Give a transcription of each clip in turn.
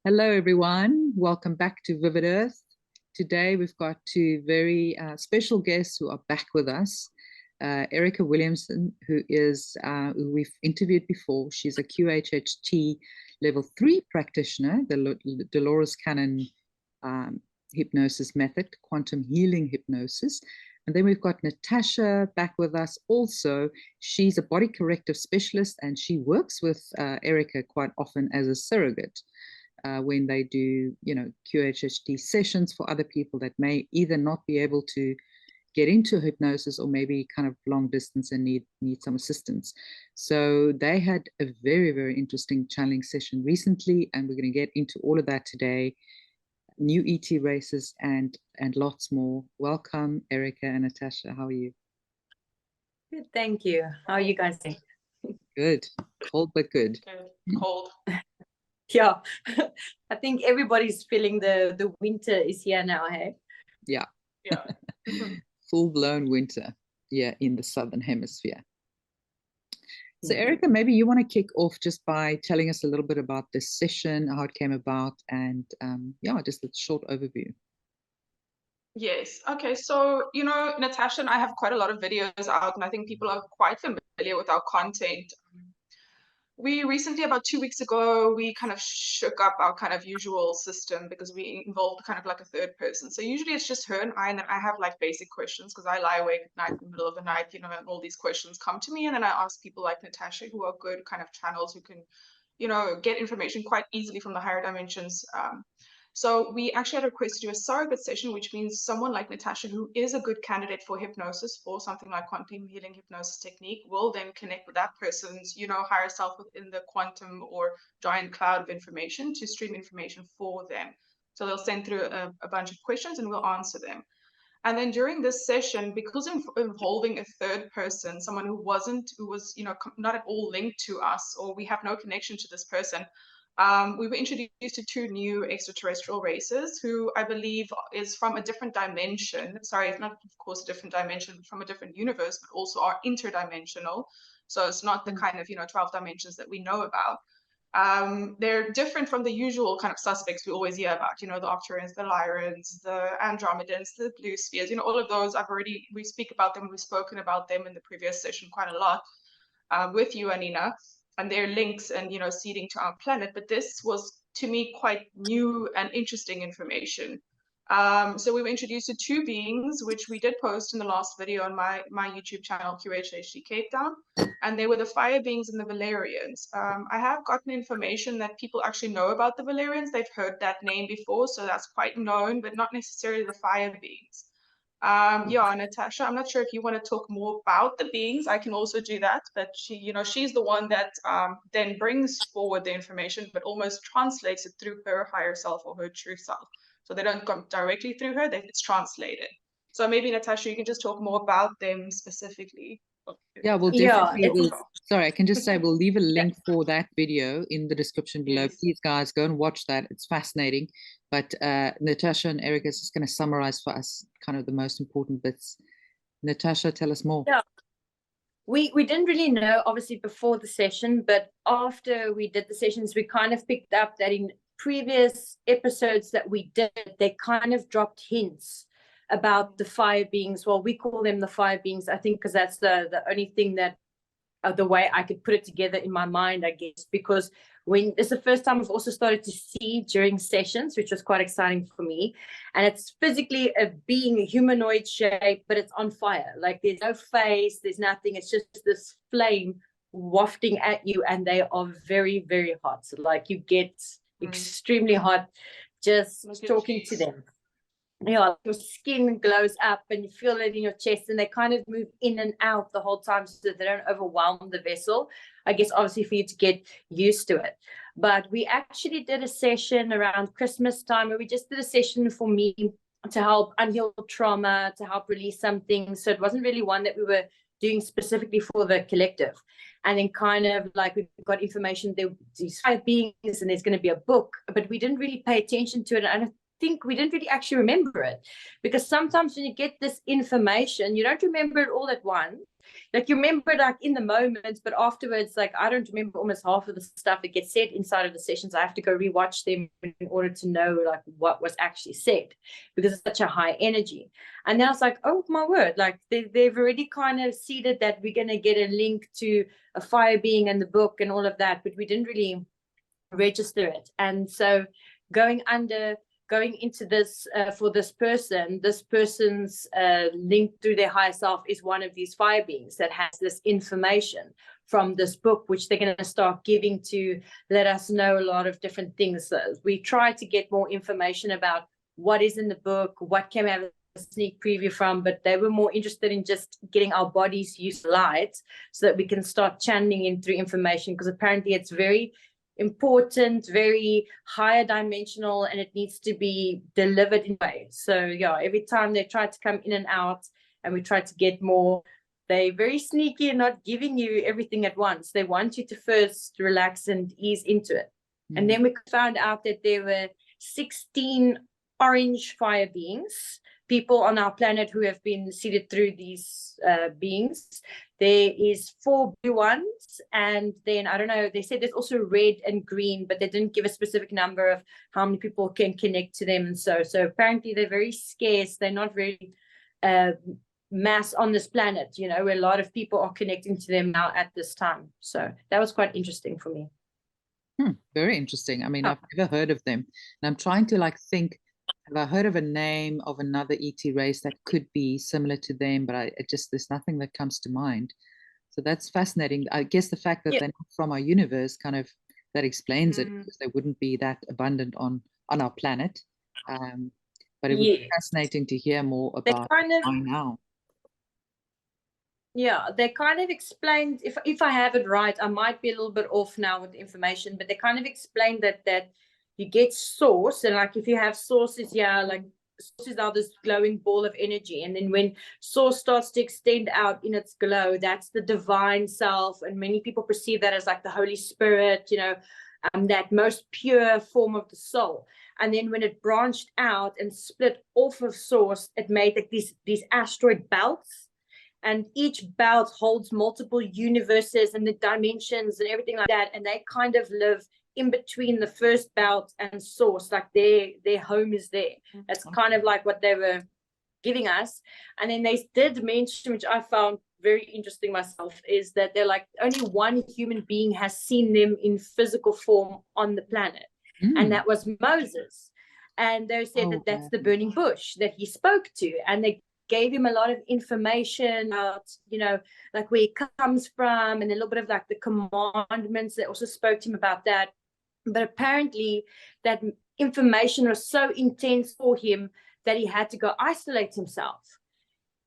Hello, everyone. Welcome back to Vivid Earth. Today, we've got two very special guests who are back with us. Erica Williamson, who we've interviewed before. She's a QHHT level 3 practitioner, the Dolores Cannon hypnosis method, quantum healing hypnosis. And then we've got Natasha back with us also. She's a body corrective specialist, and she works with Erica quite often as a surrogate. When they do, QHHT sessions for other people that may either not be able to get into hypnosis or maybe kind of long distance and need some assistance. So they had a very, very interesting channeling session recently, and we're going to get into all of that today. New ET races and lots more. Welcome, Erica and Natasha. How are you? Good, thank you. How are you guys doing? Good. Cold but good. Good. Cold. Yeah, I think everybody's feeling the winter is here now, hey? Yeah. Yeah. Full-blown winter, yeah, in the Southern Hemisphere. So Erica, maybe you want to kick off just by telling us a little bit about this session, how it came about, and just a short overview. Yes. Okay. So, Natasha and I have quite a lot of videos out, and I think people are quite familiar with our content. We recently, about 2 weeks ago, we kind of shook up our kind of usual system because we involved kind of like a third person. So usually it's just her and then I have like basic questions because I lie awake at night in the middle of the night, and all these questions come to me. And then I ask people like Natasha, who are good kind of channels who can, get information quite easily from the higher dimensions. So we actually had a request to do a surrogate session, which means someone like Natasha, who is a good candidate for hypnosis, for something like quantum healing hypnosis technique, will then connect with that person's, higher self within the quantum or giant cloud of information to stream information for them. So they'll send through a bunch of questions and we'll answer them. And then during this session, because involving a third person, someone who was, not at all linked to us, or we have no connection to this person, we were introduced to 2 new extraterrestrial races who I believe is from a different dimension. Sorry, not of course a different dimension, but from a different universe, but also are interdimensional. So it's not the kind of, 12 dimensions that we know about. They're different from the usual kind of suspects we always hear about, the Octarians, the Lyrians, the Andromedans, the Blue Spheres, all of those. We speak about them, we've spoken about them in the previous session quite a lot with you, Anina, and their links and, seeding to our planet. But this was, to me, quite new and interesting information. So we were introduced to 2 beings, which we did post in the last video on my YouTube channel, QHHT Cape Town, and they were the fire beings and the Valerians. I have gotten information that people actually know about the Valerians. They've heard that name before, so that's quite known, but not necessarily the fire beings. Natasha, I'm not sure if you want to talk more about the beings. I can also do that, but she's the one that then brings forward the information, but almost translates it through her higher self or her true self. So they don't come directly through her, it's translated. So maybe Natasha, you can just talk more about them specifically. Yeah, we'll definitely. Sorry, I can just say we'll leave a link for that video in the description below. Yes. Please, guys, go and watch that. It's fascinating. But Natasha and Erica is just going to summarize for us kind of the most important bits. Natasha, tell us more. Yeah. We didn't really know, obviously, before the session, but after we did the sessions, we kind of picked up that in previous episodes that we did, they kind of dropped hints about the fire beings. Well, we call them the fire beings, I think, because that's the only thing that the way I could put it together in my mind, I guess, because when it's the first time I've also started to see during sessions, which was quite exciting for me. And it's physically a being, a humanoid shape, but it's on fire. Like there's no face, there's nothing. It's just this flame wafting at you, and they are very, very hot. So like you get extremely hot just talking to them. Your skin glows up and you feel it in your chest, and they kind of move in and out the whole time so that they don't overwhelm the vessel. I guess obviously for you to get used to it. But we actually did a session around Christmas time where we just did a session for me to help unheal trauma, to help release some things. So it wasn't really one that we were doing specifically for the collective. And then kind of like we've got information, there these 5 beings and there's going to be a book, but we didn't really pay attention to it. And I think we didn't really actually remember it, because sometimes when you get this information, you don't remember it all at once. Like you remember it like in the moment, but afterwards, like I don't remember almost half of the stuff that gets said inside of the sessions. I have to go rewatch them in order to know like what was actually said, because it's such a high energy. And then I was like, oh my word, like they've already kind of seeded that we're going to get a link to a fire being in the book and all of that, but we didn't really register it. And so going into this for this person's link through their higher self is one of these fire beings that has this information from this book, which they're going to start giving to let us know a lot of different things. So we try to get more information about what is in the book, what can we have a sneak preview from, but they were more interested in just getting our bodies used to light so that we can start channeling in through information, because apparently it's very important, very higher dimensional, and it needs to be delivered in ways. So yeah, every time they try to come in and out and we try to get more, they're very sneaky and not giving you everything at once. They want you to first relax and ease into it. And then we found out that there were 16 orange fire beings, people on our planet who have been seeded through these beings. There is 4 blue ones, and then I don't know, they said there's also red and green, but they didn't give a specific number of how many people can connect to them. And so apparently they're very scarce. They're not very mass on this planet, you know, where a lot of people are connecting to them now at this time. So that was quite interesting for me. Very interesting. I mean, I've never heard of them, and I'm trying to like think, have I heard of a name of another ET race that could be similar to them? But there's nothing that comes to mind. So that's fascinating. I guess the fact that they're not from our universe kind of, that explains it, because they wouldn't be that abundant on our planet. But it would be fascinating to hear more about why now. Yeah, they kind of explained, if I have it right, I might be a little bit off now with the information, but they kind of explained that you get source, and like if you have sources, like sources are this glowing ball of energy, and then when source starts to extend out in its glow, that's the divine self, and many people perceive that as like the Holy Spirit, you know, that most pure form of the soul. And then when it branched out and split off of source, it made like these asteroid belts, and each belt holds multiple universes and the dimensions and everything like that, and they kind of live in between the first belt and source, like their home is there. That's kind of like what they were giving us. And then they did mention, which I found very interesting myself, is that they're like only one human being has seen them in physical form on the planet, and that was Moses. And they said that's the burning bush that he spoke to, and they gave him a lot of information about, you know, like where he comes from, and a little bit of like the commandments. They also spoke to him about that. But apparently that information was so intense for him that he had to go isolate himself.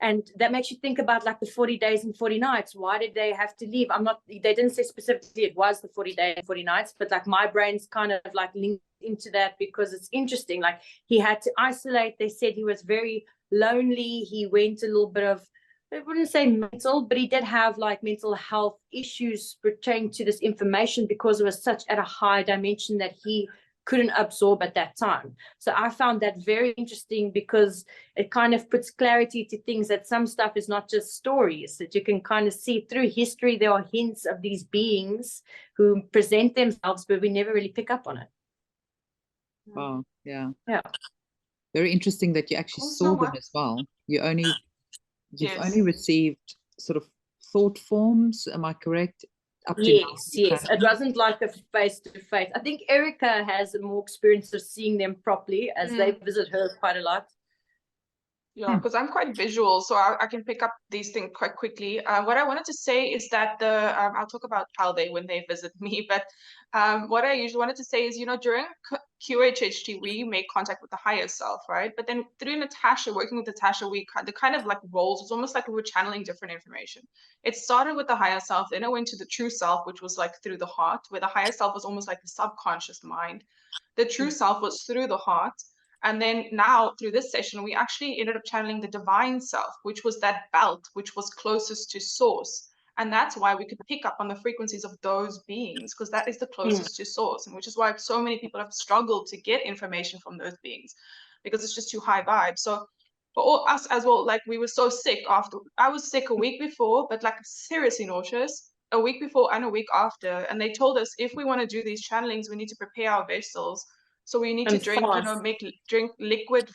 And that makes you think about like the 40 days and 40 nights. Why did they have to leave? They didn't say specifically it was the 40 days and 40 nights, but like my brain's kind of like linked into that because it's interesting. Like he had to isolate. They said he was very lonely. He went a little bit of, I wouldn't say mental, but he did have like mental health issues pertaining to this information because it was such at a high dimension that he couldn't absorb at that time. So I found that very interesting because it kind of puts clarity to things, that some stuff is not just stories, that you can kind of see through history. There are hints of these beings who present themselves, but we never really pick up on it. Wow, yeah. Yeah. Very interesting that you actually saw them as well. You've only received sort of thought forms, am I correct? Yes. It wasn't like a face-to-face. I think Erica has more experience of seeing them properly, as they visit her quite a lot. Yeah, because I'm quite visual, so I can pick up these things quite quickly. What I wanted to say is that I'll talk about when they visit me, but what I usually wanted to say is, you know, during QHHT, we make contact with the higher self, right? But then through Natasha, working with Natasha, the kind of like roles, it's almost like we were channeling different information. It started with the higher self, then it went to the true self, which was like through the heart, where the higher self was almost like the subconscious mind. The true self was through the heart. And then now through this session, we actually ended up channeling the divine self, which was that belt, which was closest to source. And that's why we could pick up on the frequencies of those beings, because that is the closest to source. And which is why so many people have struggled to get information from those beings, because it's just too high vibe. So for all us as well, like we were so sick after. I was sick a week before, but like seriously nauseous a week before and a week after. And they told us if we want to do these channelings, we need to prepare our vessels. So we need to drink, you know, drink liquid,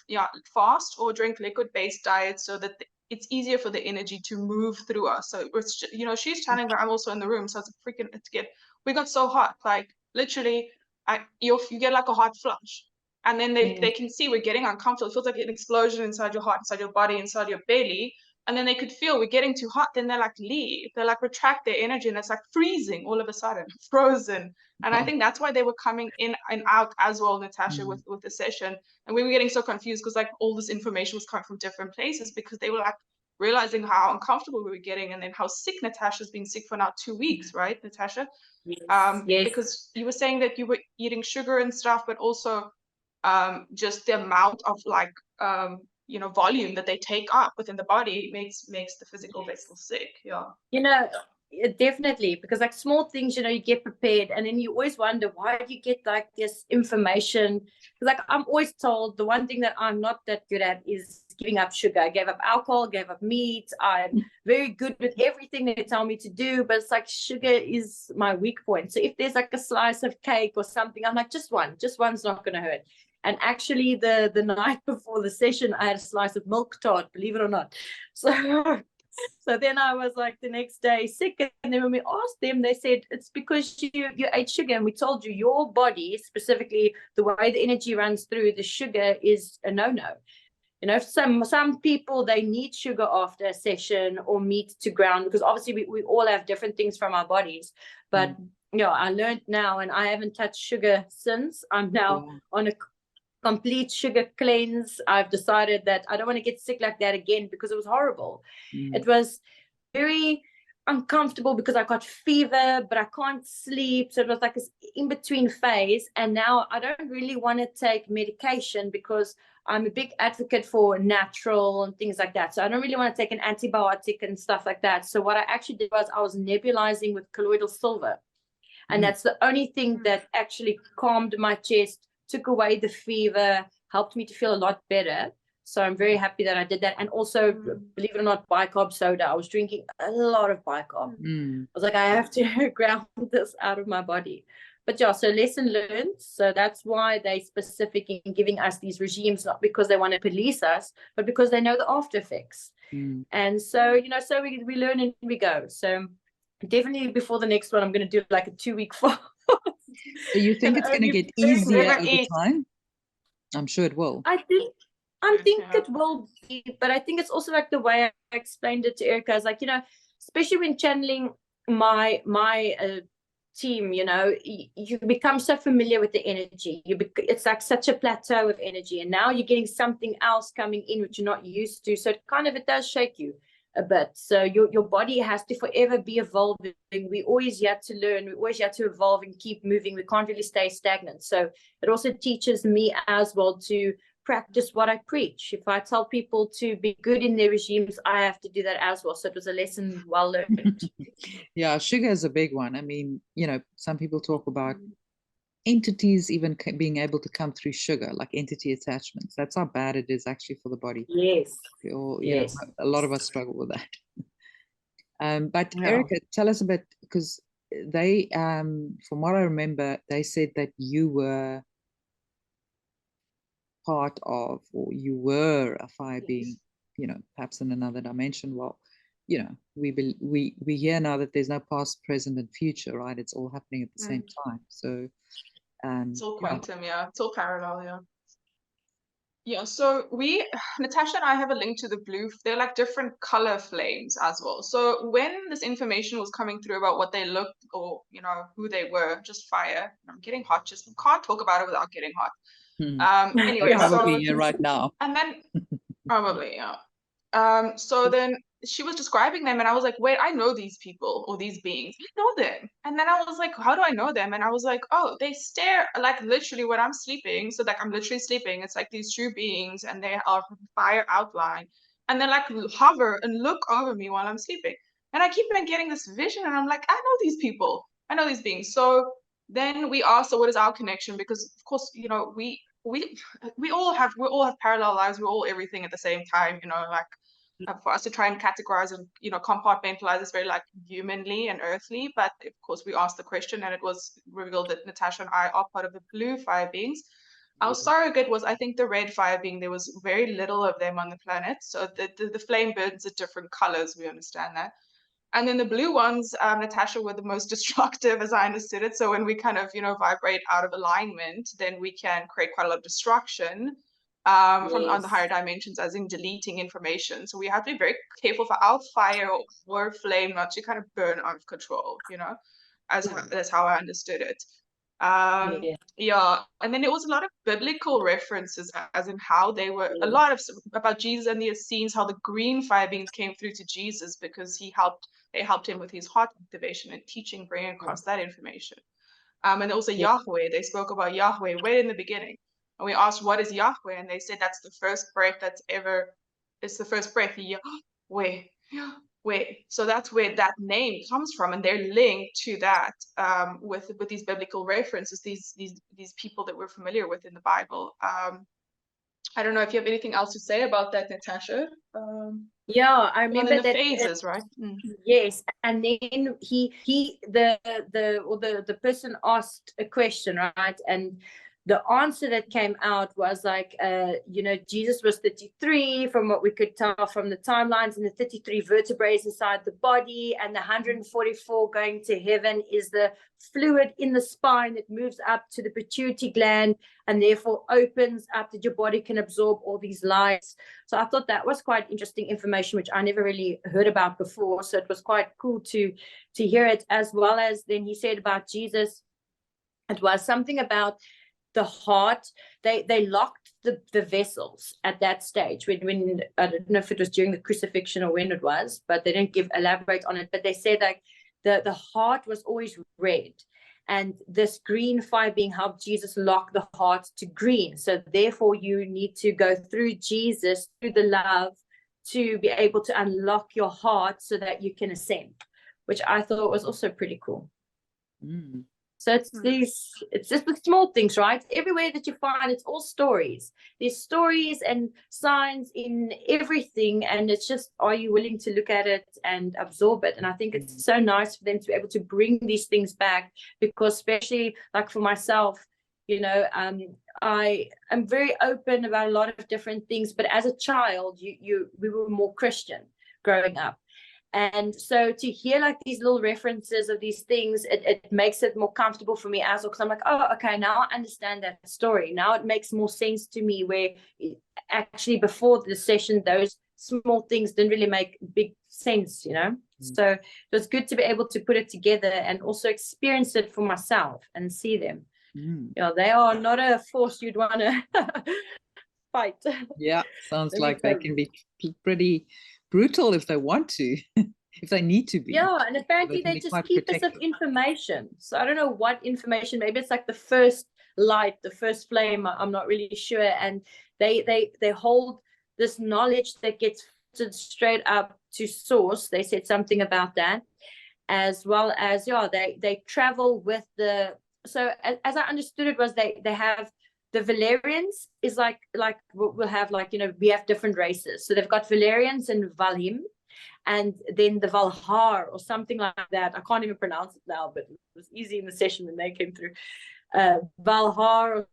fast or drink liquid-based diets so that it's easier for the energy to move through us. So it's, you know, she's channeling, but I'm also in the room, so we got so hot, like literally, you get like a hot flush, and then they can see we're getting uncomfortable. It feels like an explosion inside your heart, inside your body, inside your belly. And then they could feel we're getting too hot. Then they're like, leave. They like retract their energy, and it's like freezing all of a sudden, frozen. And I think that's why they were coming in and out as well, Natasha, with the session. And we were getting so confused because like all this information was coming from different places, because they were like realizing how uncomfortable we were getting, and then how sick Natasha's been sick for now 2 weeks, right, Natasha? Yes. Because you were saying that you were eating sugar and stuff, but also just the amount of like you know, volume that they take up within the body makes the physical vessel sick. Yeah, you know, definitely, because like small things, you know, you get prepared, and then you always wonder, why do you get like this information? Because like I'm always told, the one thing that I'm not that good at is giving up sugar. I gave up alcohol, gave up meat. I'm very good with everything they tell me to do, but it's like sugar is my weak point. So if there's like a slice of cake or something, I'm like, just one's not going to hurt. And actually the night before the session, I had a slice of milk tart, believe it or not. So then I was like the next day sick, and then when we asked them, they said it's because you ate sugar, and we told you your body, specifically the way the energy runs through, the sugar is a no-no. You know, some people, they need sugar after a session or meat to ground, because obviously we all have different things from our bodies. But you know, I learned now, and I haven't touched sugar since. I'm now on a complete sugar cleanse. I've decided that I don't want to get sick like that again, because it was horrible. It was very uncomfortable because I got fever, but I can't sleep. So it was like this in-between phase. And now I don't really want to take medication, because I'm a big advocate for natural and things like that. So I don't really want to take an antibiotic and stuff like that. So what I actually did was I was nebulizing with colloidal silver. And that's the only thing that actually calmed my chest, took away the fever, helped me to feel a lot better. So I'm very happy that I did that. And also, believe it or not, bicarb soda. I was drinking a lot of bicarb. I was like, I have to ground this out of my body. But yeah, so lesson learned. So that's why they specific in giving us these regimes, not because they want to police us, but because they know the after effects. And so, you know, so we learn and we go. So definitely before the next one, I'm going to do like a 2-week fast. So you think it's going to get easier over time? I'm sure it will. I think it will be, but I think it's also like the way I explained it to Erica is like, you know, especially when channeling my team, you know, you become so familiar with the energy. It's like such a plateau of energy, and now you're getting something else coming in which you're not used to. So it does shake you a bit. So your body has to forever be evolving. We always have to learn. We always have to evolve and keep moving. We can't really stay stagnant. So it also teaches me as well to practice what I preach. If I tell people to be good in their regimes, I have to do that as well. So it was a lesson well learned. Yeah, sugar is a big one. I mean, you know, some people talk about entities even being able to come through sugar, like entity attachments. That's how bad it is actually for the body. Yes. Yes. A lot of us struggle with that. But Erica, tell us a bit, because they, from what I remember, they said that you were part of, or you were a fire being, you know, perhaps in another dimension. Well, you know, we hear now that there's no past, present, and future, right? It's all happening at the same time. So it's all quantum, it's all parallel, yeah. So Natasha and I have a link to the blue. They're like different color flames as well. So when this information was coming through about what they looked, or you know, who they were, just fire. I'm getting hot. Just can't talk about it without getting hot. Anyway, probably right now. And then probably, so then she was describing them, and I was like, wait, I know these people or these beings. I know them. And then I was like, how do I know them? And I was like, oh, they stare, like literally when I'm sleeping. So like I'm literally sleeping. It's like these true beings, and they are fire outline, and they like hover and look over me while I'm sleeping. And I keep on getting this vision, and I'm like, I know these people. I know these beings. So then we asked, so what is our connection? Because of course, you know, we all have parallel lives. We're all everything at the same time, you know, like for us to try and categorize and, you know, compartmentalize is very like humanly and earthly. But of course we asked the question, and it was revealed that Natasha and I are part of the blue fire beings. Our surrogate was, I think, the red fire being. There was very little of them on the planet, so the flame burns at different colors, we understand that. And then the blue ones, Natasha, were the most destructive, as I understood it. So when we kind of, you know, vibrate out of alignment, then we can create quite a lot of destruction from on the higher dimensions, as in deleting information. So we have to be very careful for our fire or flame not to kind of burn out of control, you know, that's how I understood it. Yeah, and then there was a lot of biblical references, as in how they were a lot of about Jesus and the Essenes, how the green fire beings came through to Jesus because they helped him with his heart activation and teaching, bringing across that information. And also Yahweh, they spoke about Yahweh way in the beginning, and we asked, what is Yahweh? And they said that's the first breath it's the first breath, Yahweh. So that's where that name comes from, and they're linked to that with these biblical references, these people that we're familiar with in the Bible. I don't know if you have anything else to say about that, Natasha. Yeah, I remember the that phases, right? Yes, and then the person asked a question, right? And the answer that came out was like, you know, Jesus was 33 from what we could tell from the timelines, and the 33 vertebrae inside the body, and the 144 going to heaven is the fluid in the spine that moves up to the pituitary gland and therefore opens up that your body can absorb all these lights. So I thought that was quite interesting information, which I never really heard about before. So it was quite cool to hear it, as well as then he said about Jesus, it was something about the heart. They locked the vessels at that stage when I don't know if it was during the crucifixion or when it was, but they didn't elaborate on it. But they said like the heart was always red, and this green fire being helped Jesus lock the heart to green. So therefore you need to go through Jesus, through the love, to be able to unlock your heart so that you can ascend, which I thought was also pretty cool. So it's just the small things, right? Everywhere that you find, it's all stories. There's stories and signs in everything, and it's just, are you willing to look at it and absorb it? And I think it's so nice for them to be able to bring these things back, because especially like for myself, you know, I am very open about a lot of different things, but as a child, we were more Christian growing up. And so to hear like these little references of these things, it makes it more comfortable for me as well, because I'm like, oh, okay, now I understand that story. Now it makes more sense to me, where actually before the session, those small things didn't really make big sense, you know. So it was good to be able to put it together and also experience it for myself and see them. You know, they are not a force you'd want to fight. Yeah, sounds like they can be pretty brutal if they want to, if they need to be. Yeah, and apparently they just keep us of information. So I don't know what information. Maybe it's like the first light, the first flame. I'm not really sure. And they hold this knowledge that gets filtered straight up to source. They said something about that, as well as they travel with the. So as I understood it was they have. The Valerians is like we'll have, like, you know, we have different races. So they've got Valerians and Valim, and then the Valhar or something like that. I can't even pronounce it now, but it was easy in the session when they came through. Valhar or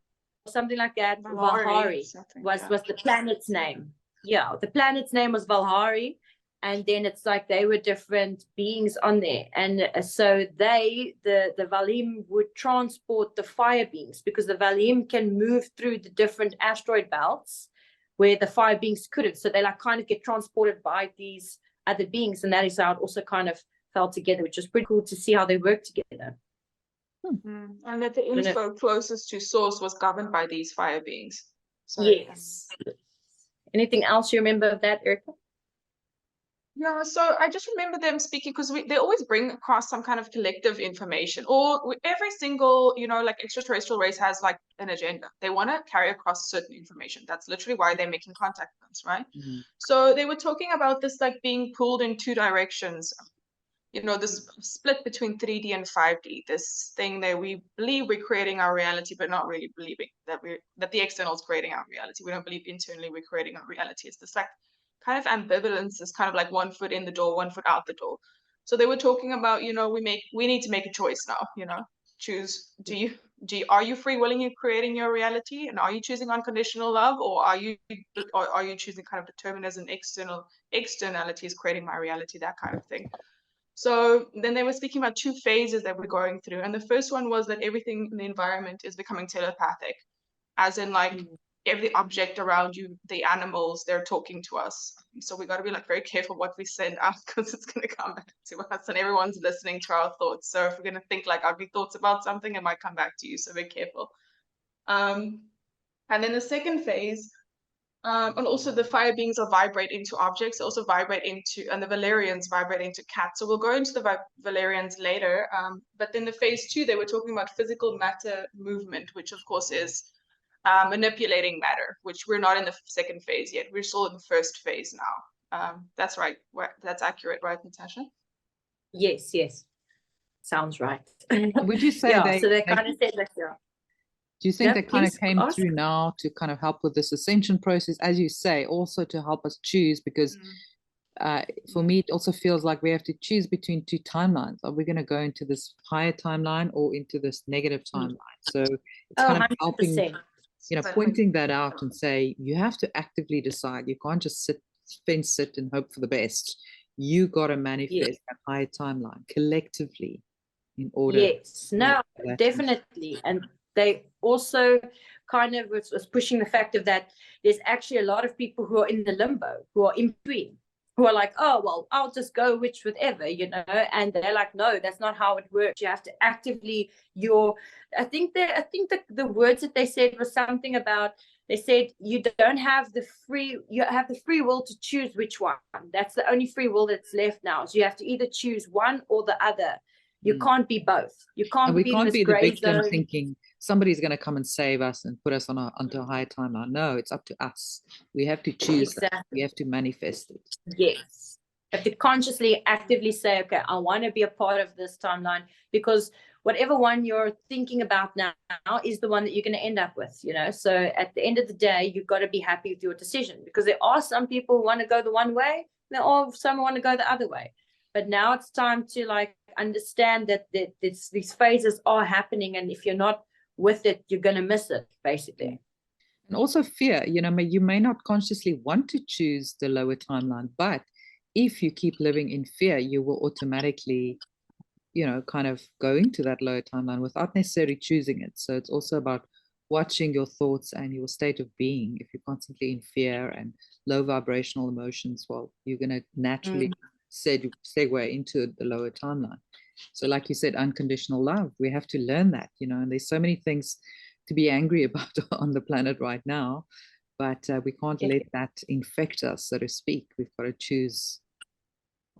something like that. Valhari was the planet's name. Yeah, the planet's name was Valhari. And then it's like they were different beings on there. And so the Valim would transport the fire beings, because the Valim can move through the different asteroid belts where the fire beings couldn't. So they like kind of get transported by these other beings. And that is how it also kind of fell together, which is pretty cool to see how they work together. And that the info closest to source was governed by these fire beings. Yes. Anything else you remember of that, Erica? Yeah, so I just remember them speaking because they always bring across some kind of collective information, or every single, like extraterrestrial race has like an agenda. They want to carry across certain information. That's literally why they're making contact with us, right? Mhm. So they were talking about this like being pulled in two directions. This split between 3D and 5D, this thing that we believe we're creating our reality, but not really believing that the external is creating our reality. We don't believe internally we're creating our reality. It's this like kind of ambivalence, is kind of like one foot in the door, one foot out the door. So they were talking about, we need to make a choice now, choose. Are you free willing in creating your reality, and are you choosing unconditional love, or are you choosing kind of determinism, externality is creating my reality, that kind of thing. So then they were speaking about two phases that we're going through. And the first one was that everything in the environment is becoming telepathic, as in like every object around you, the animals, they're talking to us. So we got to be like very careful what we send out, because it's going to come back to us, and everyone's listening to our thoughts. So if we're going to think like ugly thoughts about something, it might come back to you. So be careful. And then the second phase, and also the fire beings will vibrate into objects, also vibrate into, and the Valerians vibrate into cats. So we'll go into the Valerians later. But then the phase 2, they were talking about physical matter movement, which of course is manipulating matter, which we're not in the second phase yet. We're still in the first phase now. That's right. That's accurate, right, Natasha? Yes, sounds right. Would you say yeah, so they kind of said that, yeah. Do you think they kind of came ask. through now to kind of help with this ascension process, as you say, also to help us choose? Because for me, it also feels like we have to choose between two timelines. Are we going to go into this higher timeline or into this negative timeline? So it's kind of helping, pointing that out and say, you have to actively decide. You can't just sit and hope for the best. You got to manifest that higher timeline collectively in order. Yes, no, definitely. And they also kind of was pushing the fact of that there's actually a lot of people who are in the limbo, who are in between, who are like, oh, well, I'll just go which whatever, and they're like, no, that's not how it works. You have to actively, I think the words that they said was something about, they said you don't have you have the free will to choose which one. That's the only free will that's left now. So you have to either choose one or the other. You can't be both. You can't be in this the victim zone. thinking somebody's going to come and save us and put us onto a higher timeline. No, it's up to us. We have to choose. Exactly. We have to manifest it. Yes. You have to consciously, actively say, okay, I want to be a part of this timeline, because whatever one you're thinking about now is the one that you're going to end up with, So at the end of the day, you've got to be happy with your decision, because there are some people who want to go the one way, there are some who want to go the other way. But now it's time to understand that these phases are happening, and if you're not with it, you're going to miss it, basically. And also fear, you may not consciously want to choose the lower timeline, but if you keep living in fear, you will automatically, kind of go into that lower timeline without necessarily choosing it. So it's also about watching your thoughts and your state of being. If you're constantly in fear and low vibrational emotions, well, you're going to naturally segue into the lower timeline. So like you said, unconditional love, we have to learn that, and there's so many things to be angry about on the planet right now, but we can't let that infect us, so to speak. We've got to choose.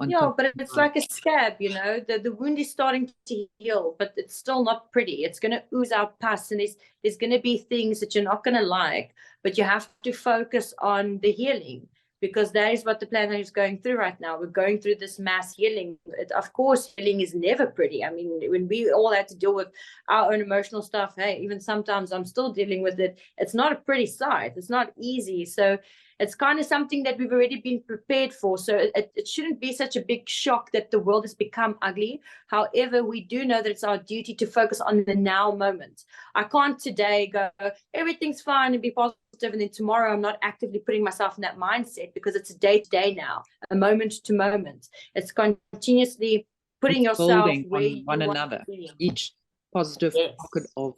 Yeah, but it's like a scab, the wound is starting to heal, but it's still not pretty. It's going to ooze out pus, and there's going to be things that you're not going to like, but you have to focus on the healing, because that is what the planet is going through right now. We're going through this mass healing. Of course, healing is never pretty. I mean, when we all had to deal with our own emotional stuff, hey, even sometimes I'm still dealing with it. It's not a pretty sight. It's not easy. So it's kind of something that we've already been prepared for. So it shouldn't be such a big shock that the world has become ugly. However, we do know that it's our duty to focus on the now moment. I can't today go, everything's fine and be positive, and then tomorrow I'm not actively putting myself in that mindset, because it's a day-to-day now, a moment to moment. It's continuously putting yourself where you one another, each positive pocket of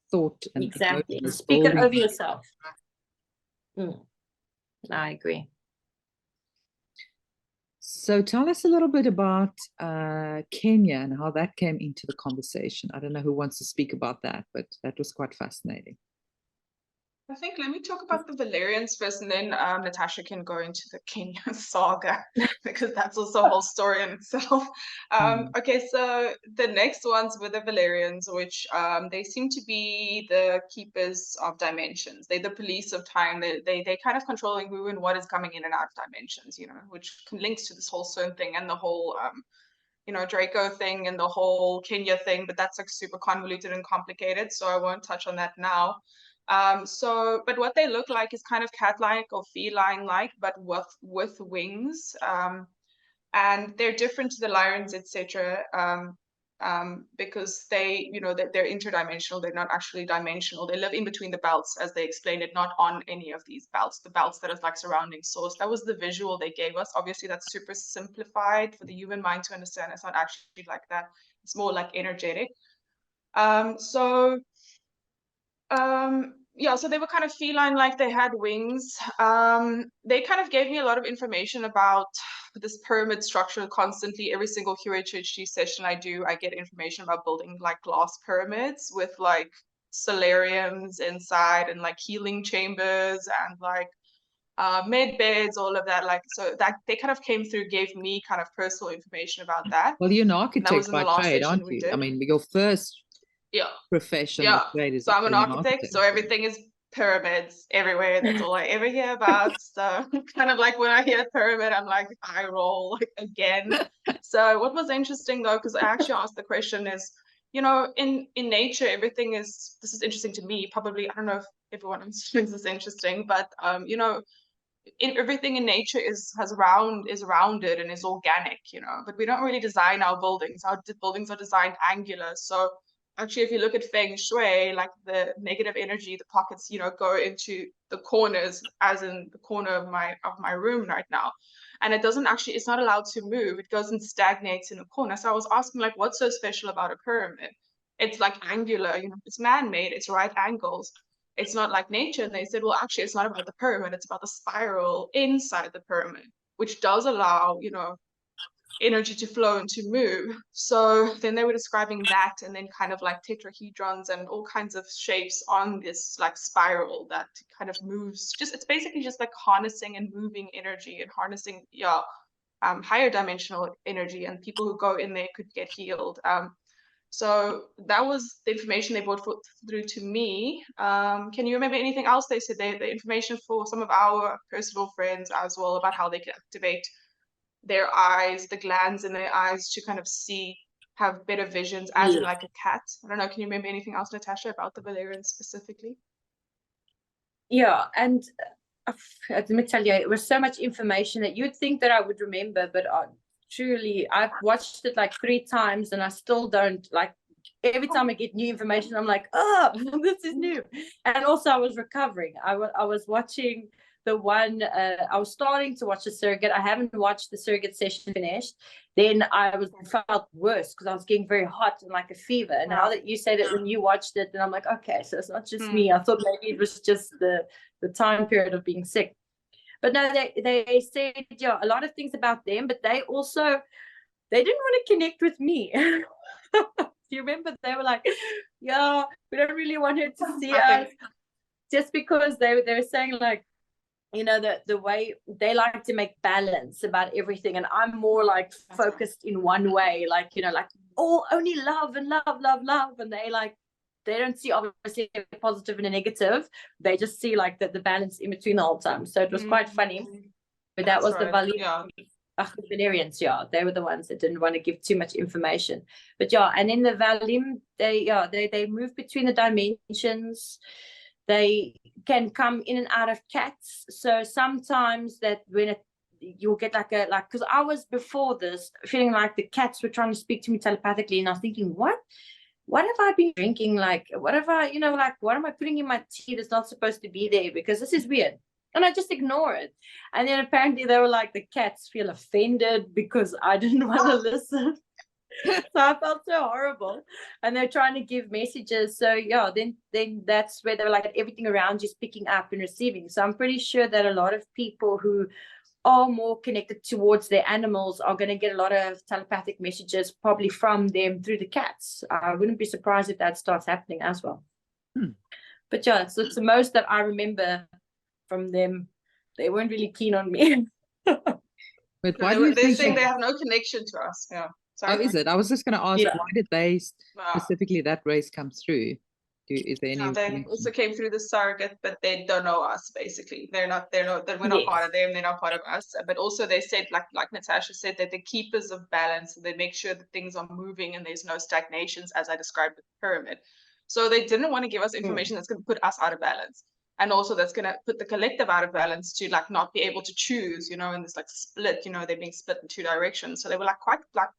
thought and exactly. Speak it over yourself. I agree. So tell us a little bit about Kenya and how that came into the conversation. I don't know who wants to speak about that, but that was quite fascinating. I think let me talk about the Valerians first, and then Natasha can go into the Kenya saga because that's also a whole story in itself. Okay, so the next ones were the Valerians, which they seem to be the keepers of dimensions. They're the police of time. They kind of controlling who and what is coming in and out of dimensions, you know, which links to this whole CERN thing and the whole you know, Draco thing and the whole Kenya thing, but that's like super convoluted and complicated, so I won't touch on that now. But what they look like is kind of cat-like or feline-like, but with wings. And they're different to the lions, etc. Because they, you know, they're interdimensional. They're not actually dimensional. They live in between the belts, as they explained it, not on any of these belts. The belts that is like surrounding source. That was the visual they gave us. Obviously, that's super simplified for the human mind to understand. It's not actually like that. It's more like energetic. Yeah, so they were kind of feline, like they had wings. They kind of gave me a lot of information about this pyramid structure constantly. Every single QHHT session I do, I get information about building like glass pyramids with like solariums inside and like healing chambers and like med beds, all of that. Like, so that they kind of came through, gave me kind of personal information about that. Well, you're an architect by trade, aren't you? I mean, your first profession of trade is so I'm an architect, so everything is pyramids everywhere. That's all I ever hear about. So kind of like when I hear pyramid, I'm like, I roll like again. So what was interesting though, because I actually asked the question is, you know, in nature, everything is, this is interesting to me, probably, I don't know if everyone else finds this interesting, but you know, everything in nature is rounded and is organic, you know, but we don't really design our buildings. Our buildings are designed angular. So actually, if you look at Feng Shui, like the negative energy, the pockets, you know, go into the corners, as in the corner of my room right now. And it doesn't actually, it's not allowed to move. It goes and stagnates in a corner. So I was asking, like, what's so special about a pyramid? It's like angular, you know, it's man-made, it's right angles. It's not like nature. And they said, well, actually, it's not about the pyramid, it's about the spiral inside the pyramid, which does allow, you know, energy to flow and to move. So then they were describing that, and then kind of like tetrahedrons and all kinds of shapes on this like spiral that kind of moves. Just, it's basically just like harnessing and moving energy and harnessing higher dimensional energy, and people who go in there could get healed. So that was the information they brought through to me. Can you remember anything else they said? The information for some of our personal friends as well, about how they can activate their eyes, the glands in their eyes, to kind of see, have better visions, as in like a cat. I don't know, can you remember anything else, Natasha, about the Valerians specifically? Yeah, and let me tell you, it was so much information that you'd think that I would remember, but truly, I've watched it like 3 times and I still don't, like, every time I get new information, I'm like, oh, this is new. And also I was recovering. I was watching the one, I was starting to watch the surrogate. I haven't watched the surrogate session finished. Then I felt worse because I was getting very hot and like a fever. And now that you say that when you watched it, then I'm like, okay, so it's not just me. I thought maybe it was just the time period of being sick. But no, they said, yeah, a lot of things about them, but they didn't want to connect with me. Do you remember? They were like, yeah, we don't really want her to see us. Just because they were saying, like, you know, the way they like to make balance about everything, and I'm more like focused in one way, like, you know, like, oh, only love and love, love, love. And they don't see obviously a positive and a negative. They just see like the balance in between the whole time. So it was quite funny. But that was the Valerians, they were the ones that didn't want to give too much information. But and in the Valim, they move between the dimensions. They can come in and out of cats. So sometimes that when you'll get because I was before this feeling like the cats were trying to speak to me telepathically, and I was thinking, what have I been drinking? Like, what have I, you know, like, what am I putting in my tea that's not supposed to be there? Because this is weird. And I just ignore it. And then apparently they were like, the cats feel offended because I didn't want to listen. So I felt so horrible. And they're trying to give messages. So then that's where they were like, everything around you is picking up and receiving. So I'm pretty sure that a lot of people who are more connected towards their animals are going to get a lot of telepathic messages probably from them through the cats. I wouldn't be surprised if that starts happening as well. But yeah, it's the most that I remember from them. They weren't really keen on me. But No, why do you they're think saying they have no connection to us. Yeah. Sorry. Oh, is it? I was just going to ask, Yeah. why did they Wow. specifically that race come through? Is there any Yeah, they connection? also came through the surrogate, but they don't know us. Basically, we're not Yes. part of them. They're not part of us. But also, they said, like Natasha said, that they're keepers of balance. They make sure that things are moving and there's no stagnations, as I described with the pyramid. So they didn't want to give us information that's going to put us out of balance, and also that's going to put the collective out of balance to like not be able to choose, you know, in this like split, you know, they're being split in two directions. So they were like quite like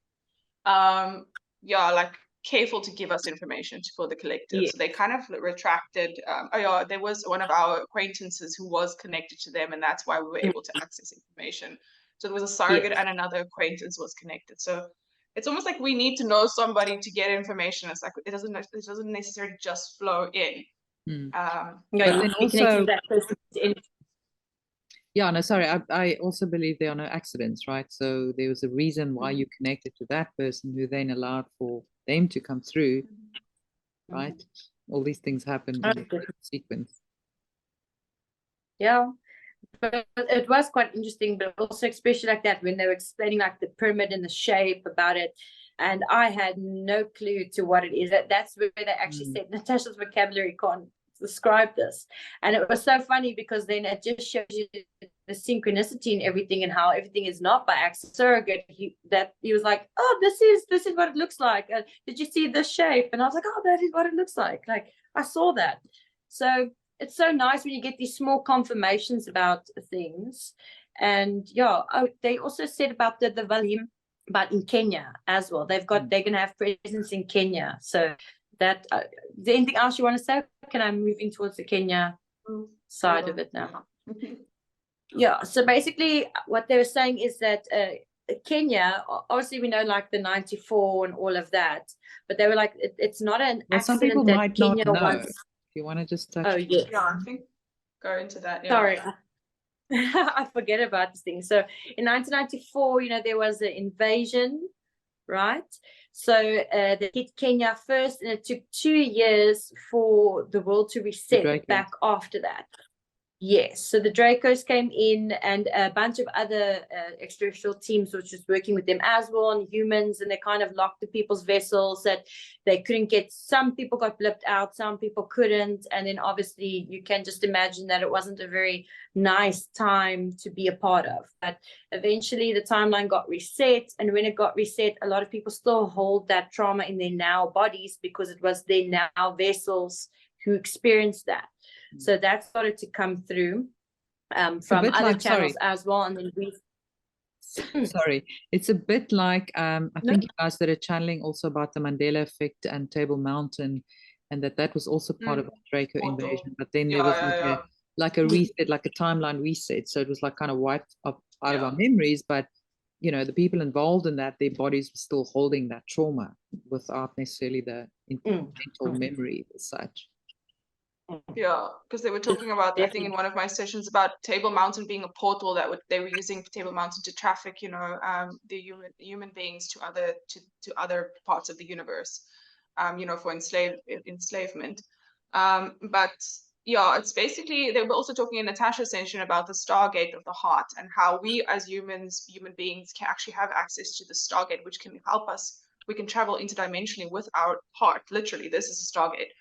yeah, like careful to give us information for the collective. Yeah. So they kind of retracted. Oh yeah, there was one of our acquaintances who was connected to them, and that's why we were able to access information. So there was a surrogate and another acquaintance was connected. So it's almost like we need to know somebody to get information. It's like it doesn't necessarily just flow in. Yeah, But then also, that person to yeah, no, sorry, I also believe there are no accidents, right? So there was a reason why you connected to that person who then allowed for them to come through, right? All these things happen in sequence. Yeah, but it was quite interesting, but also especially like that when they were explaining like the pyramid and the shape about it, and I had no clue to what it is. That's where they actually said Natasha's vocabulary can't describe this, and it was so funny because then it just shows you the synchronicity and everything and how everything is not by accident. Surrogate, he was like, oh, this is what it looks like. Did you see this shape? And I was like, oh, that is what it looks like. Like I saw that. So it's so nice when you get these small confirmations about things. And yeah, they also said about the Valerian, but in Kenya as well. They're going to have presence in Kenya. So that is there anything else you want to say? Can I move in towards the Kenya side of it now? Yeah, so basically what they were saying is that Kenya, obviously we know like the 94 and all of that, but they were like, it's not an accident. Some people that might Kenya not know. wants... If you want to just touch. Oh, yes. Yeah, I think go into that. Yeah. Sorry. I forget about this thing. So in 1994, you know, there was an invasion, right? So they hit Kenya first, and it took 2 years for the world to reset back after that. Yes, so the Dracos came in and a bunch of other extraterrestrial teams which was working with them as well, and humans, and they kind of locked the people's vessels that they couldn't get. Some people got blipped out, some people couldn't, and then obviously you can just imagine that it wasn't a very nice time to be a part of. But eventually the timeline got reset, and when it got reset, a lot of people still hold that trauma in their now bodies because it was their now vessels who experienced that. So that started to come through from other channels as well. And then we... Sorry, it's a bit like, I think you guys did a channeling also about the Mandela effect and Table Mountain, and that was also part of the Draco invasion. But then there was like a reset, like a timeline reset. So it was like kind of wiped up out of our memories. But, you know, the people involved in that, their bodies were still holding that trauma without necessarily the mental memory as such. Yeah, because they were talking about, I think in one of my sessions, about Table Mountain being a portal that they were using Table Mountain to traffic, you know, the human beings to other parts of the universe, you know, for enslavement. But yeah, it's basically, they were also talking in Natasha's session about the Stargate of the heart and how we as human beings can actually have access to the Stargate, which can help us. We can travel interdimensionally with our heart. Literally, this is a Stargate.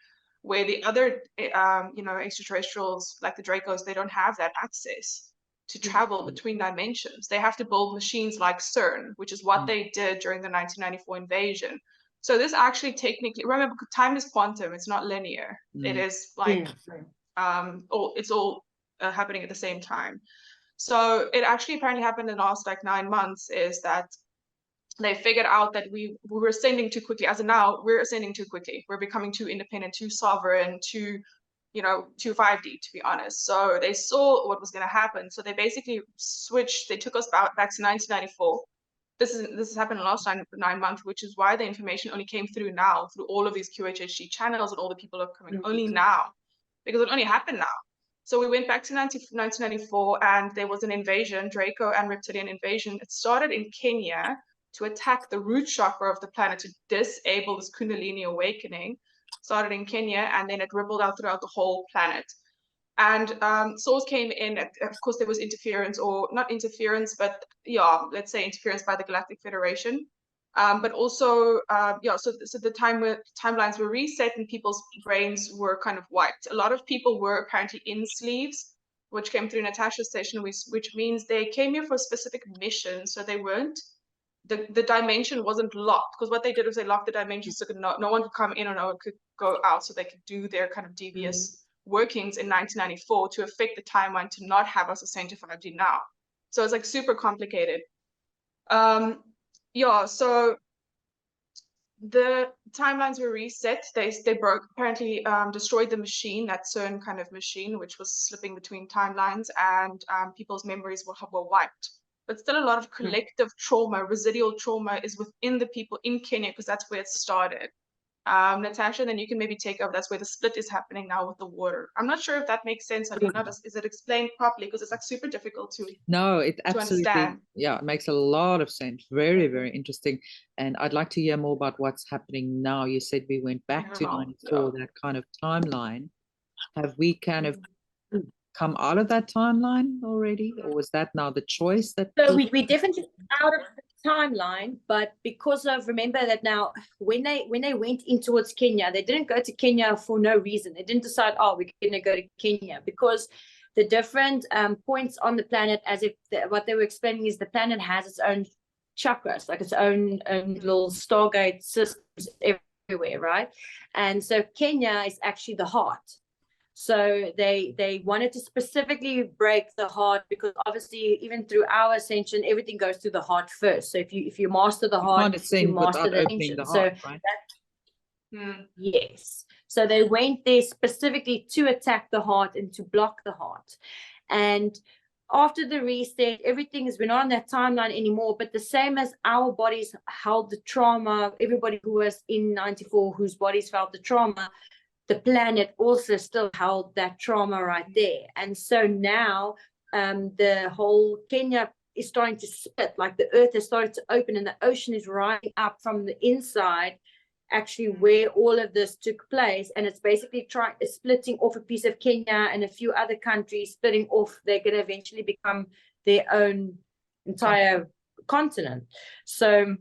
Where the other, you know, extraterrestrials like the Dracos, they don't have that access to travel between dimensions. They have to build machines like CERN, which is what they did during the 1994 invasion. So this actually technically, remember, time is quantum. It's not linear. It is like, it's all happening at the same time. So it actually apparently happened in the last like 9 months is that they figured out that we were ascending too quickly. As of now, we're ascending too quickly. We're becoming too independent, too sovereign, too 5D, to be honest. So they saw what was going to happen. So they basically switched. They took us back to 1994. This has happened in the last 9 months, which is why the information only came through now, through all of these QHHT channels, and all the people are coming only now, because it only happened now. So we went back to 1994, and there was an invasion, Draco and reptilian invasion. It started in Kenya, to attack the root chakra of the planet, to disable this Kundalini awakening. started in Kenya, and then it rippled out throughout the whole planet. And source came in, of course, there was interference, or not interference, but yeah, let's say interference by the Galactic Federation. But also, yeah, so the timelines were reset and people's brains were kind of wiped. A lot of people were apparently in sleeves, which came through Natasha's session, which means they came here for a specific mission. So they weren't, the dimension wasn't locked, because what they did was they locked the dimension so no one could come in or no one could go out, so they could do their kind of devious workings in 1994 to affect the timeline to not have us ascend to 5D now. So it's like super complicated. Yeah, so the timelines were reset. They broke, apparently destroyed the machine, that CERN kind of machine, which was slipping between timelines, and people's memories were wiped. But still a lot of collective trauma, residual trauma is within the people in Kenya, because that's where it started. Natasha, then you can maybe take over. That's where the split is happening now with the water. I'm not sure if that makes sense. I don't know. Is it explained properly? Because it's like super difficult to it absolutely understand. Yeah, it makes a lot of sense. Very, very interesting. And I'd like to hear more about what's happening now. You said we went back to 94, that kind of timeline. Have we kind of come out of that timeline already, or was that now the choice that? So we definitely out of the timeline, but because of, remember that now when they went in towards Kenya, they didn't go to Kenya for no reason. They didn't decide, oh, we're going to go to Kenya, because the different points on the planet, as if what they were explaining is the planet has its own chakras, like its own little stargate systems everywhere, right? And so Kenya is actually the heart. So they wanted to specifically break the heart, because obviously even through our ascension, everything goes through the heart first. So if you master the heart, you master the ascension. So right? Yes. So they went there specifically to attack the heart and to block the heart. And after the reset, everything is, we're not on that timeline anymore, but the same as our bodies held the trauma, everybody who was in 94 whose bodies felt the trauma, the planet also still held that trauma right there. And so now the whole Kenya is starting to split, like the earth has started to open and the ocean is rising up from the inside, actually where all of this took place. And it's basically splitting off a piece of Kenya and a few other countries, splitting off. They're going to eventually become their own entire continent. So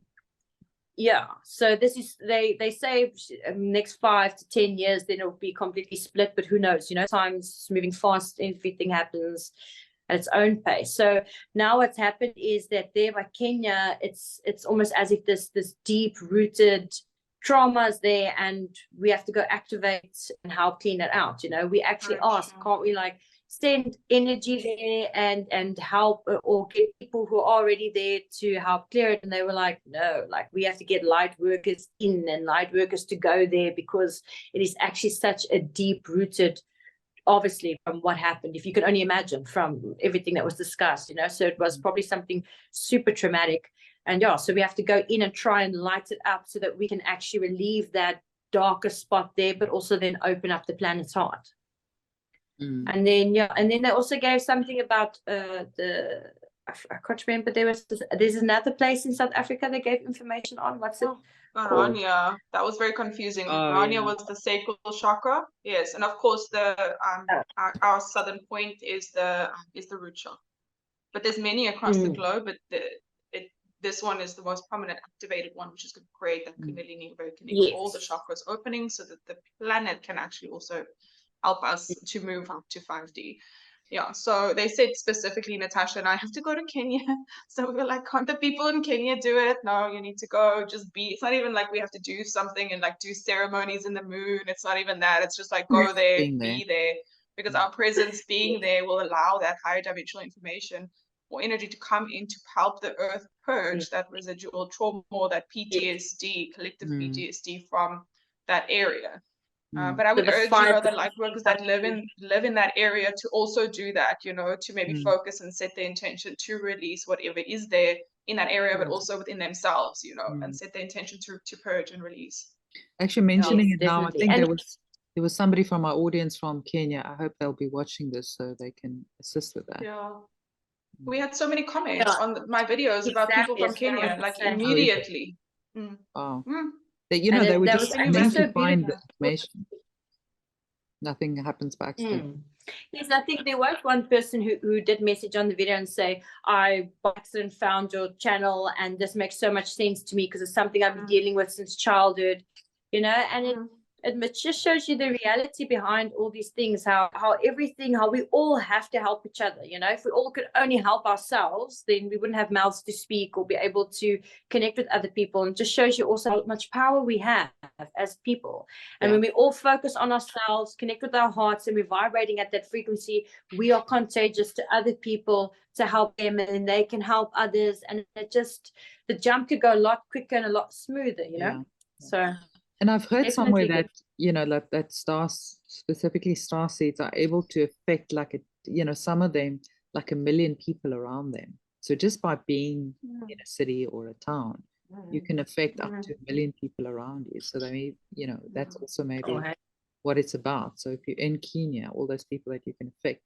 yeah, so this is, they say next 5 to 10 years then it'll be completely split, but who knows, you know, time's moving fast, everything happens at its own pace. So now what's happened is that there by Kenya, it's almost as if this deep rooted trauma is there, and we have to go activate and help clean it out. You know, we actually asked, can't we like send energy there and help, or get people who are already there to help clear it? And they were like, no, like we have to get light workers in and light workers to go there, because it is actually such a deep rooted, obviously from what happened, if you can only imagine from everything that was discussed, you know, so it was probably something super traumatic. And yeah, so we have to go in and try and light it up so that we can actually relieve that darker spot there, but also then open up the planet's heart. And then yeah, and then they also gave something about I can't remember, there's another place in South Africa they gave information on. What's it called? Rania. That was very confusing. Rania was the sacral chakra. Yes, and of course the our southern point is the root chakra. But there's many across the globe, but this one is the most prominent activated one, which is going to create that Kundalini awakening, all the chakras opening, so that the planet can actually also help us to move up to 5D. Yeah, so they said specifically, Natasha and I have to go to Kenya. So we were like, can't the people in Kenya do it? No, you need to go, just be. It's not even like we have to do something and like do ceremonies in the moon. It's not even that. It's just like go there, be there. Because our presence being there will allow that higher dimensional information or energy to come in to help the earth purge that residual trauma or that PTSD, collective PTSD from that area. But I would urge, you know, the light workers that live in that area to also do that, you know, to maybe focus and set the intention to release whatever is there in that area, but also within themselves, you know, and set the intention to purge and release. Actually, mentioning it now, I think there was somebody from our audience from Kenya. I hope they'll be watching this so they can assist with that. Yeah. We had so many comments on my videos about people from Kenya, like immediately. That, you know, they were that just was meant so to find the beautiful. information. Nothing happens by accident. Yes, I think there was one person who did message on the video and say, I by accident found your channel and this makes so much sense to me because it's something I've been dealing with since childhood, you know, and it just shows you the reality behind all these things, how we all have to help each other, you know. If we all could only help ourselves, then we wouldn't have mouths to speak or be able to connect with other people. And it just shows you also how much power we have as people. And when we all focus on ourselves, connect with our hearts, and we're vibrating at that frequency, we are contagious to other people to help them, and they can help others. And it just, the jump could go a lot quicker and a lot smoother, you know. So, and I've heard somewhere definitely that, you know, like that stars, specifically star seeds, are able to affect like a, you know, some of them like 1 million people around them. So just by being in a city or a town, you can affect up to 1 million people around you. So they, you know, that's also maybe what it's about. So if you're in Kenya, all those people that you can affect.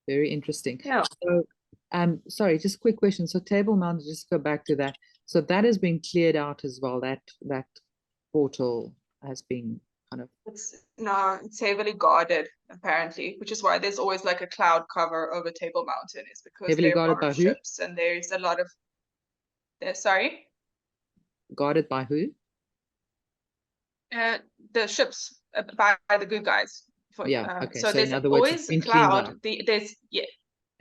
Very interesting. Yeah. So, sorry, just a quick question. So Table Mountain, just go back to that. So that has been cleared out as well. That portal has been kind of. It's heavily guarded apparently, which is why there's always like a cloud cover over Table Mountain, is because Heavily there guarded are by who? ships and there's a lot of. Sorry. Guarded by who? The ships by the good guys. Okay. So So there's in other words, always it's been a cloud. cleaned out.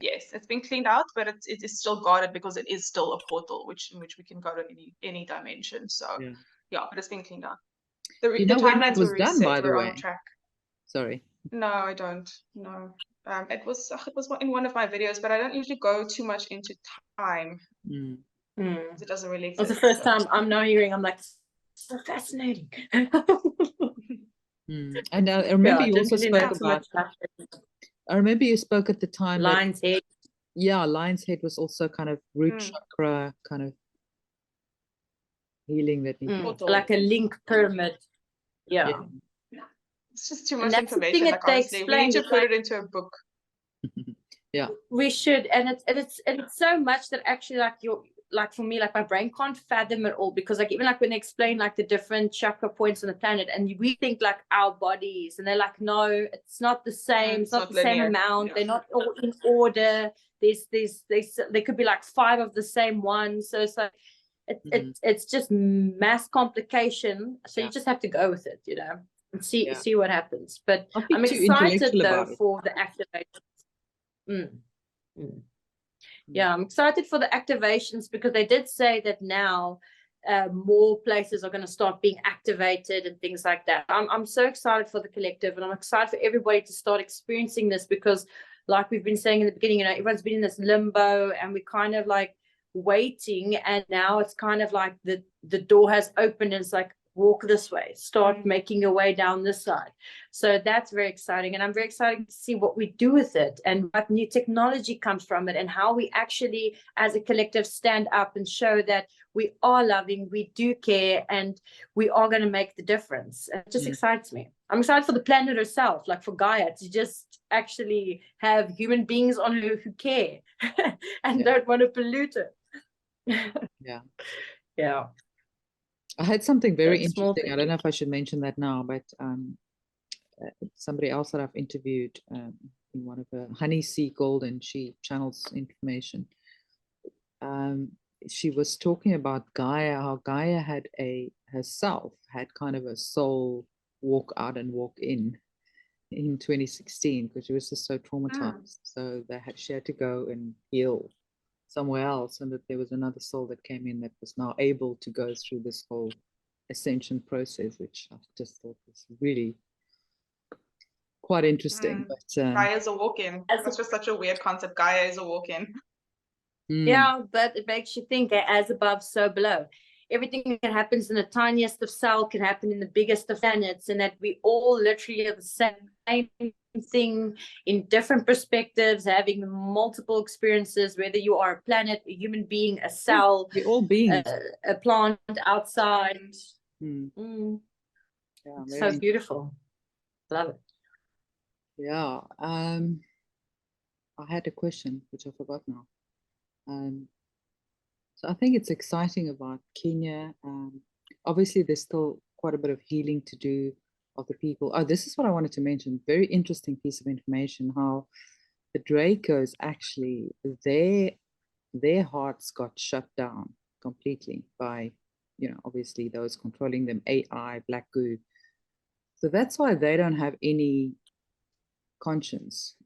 Yes, it's been cleaned out, but it is still guarded because it is still a portal, in which we can go to any dimension. So but it's been cleaned out. You know The when that timelines was were done, reset. by the We're way? on track. Sorry. No, I don't. No. It was in one of my videos, but I don't usually go too much into time. It doesn't really exist. It's the first time I'm now hearing. I'm like, so fascinating. And I remember you also spoke about. I remember you spoke at the time. Lion's Head. Yeah, Lion's Head was also kind of root chakra kind of healing that like a link pyramid. Yeah. It's just too much information. Like, honestly, we need to put it into a book. We should, and it's so much that actually, like for me, like my brain can't fathom it all, because like even like when they explain like the different chakra points on the planet, and we think like our bodies, and they're like, no, it's not the same. It's not the same amount. They're not all in order. There could be like 5 of the same one. So it's like it's just mass complication. So you just have to go with it, you know, and see what happens. But I'm excited though for the activation. Yeah, I'm excited for the activations, because they did say that now more places are going to start being activated and things like that. I'm so excited for the collective, and I'm excited for everybody to start experiencing this, because like we've been saying in the beginning, you know, everyone's been in this limbo, and we're kind of like waiting, and now it's kind of like the door has opened, and it's like, walk this way, start making your way down this side. So that's very exciting, and I'm very excited to see what we do with it, and what new technology comes from it, and how we actually as a collective stand up and show that we are loving, we do care, and we are going to make the difference. It just excites me. I'm excited for the planet herself, like for Gaia, to just actually have human beings on her who care and don't want to pollute it. Yeah. I had something very interesting. I don't know if I should mention that now, but somebody else that I've interviewed in one of the Honey Sea Golden, she channels information. She was talking about Gaia, how Gaia had herself had kind of a soul walk out and walk in 2016, because she was just so traumatized. So she had to go and heal somewhere else, and that there was another soul that came in that was now able to go through this whole ascension process, which I just thought was really quite interesting. But Gaia is a walk-in. That's just such a weird concept. Gaia is a walk-in. Yeah, but it makes you think, as above, so below. Everything that happens in the tiniest of cell can happen in the biggest of planets, and that we all literally are the same thing in different perspectives, having multiple experiences, whether you are a planet, a human being, a cell, we're all beings, a plant outside. Yeah, so beautiful. Love it. Yeah. I had a question which I forgot now. So I think it's exciting about Kenya. Obviously, there's still quite a bit of healing to do of the people. Oh, this is what I wanted to mention. Very interesting piece of information, how the Dracos actually, their hearts got shut down completely by, obviously those controlling them, AI, black goo. So that's why they don't have any conscience,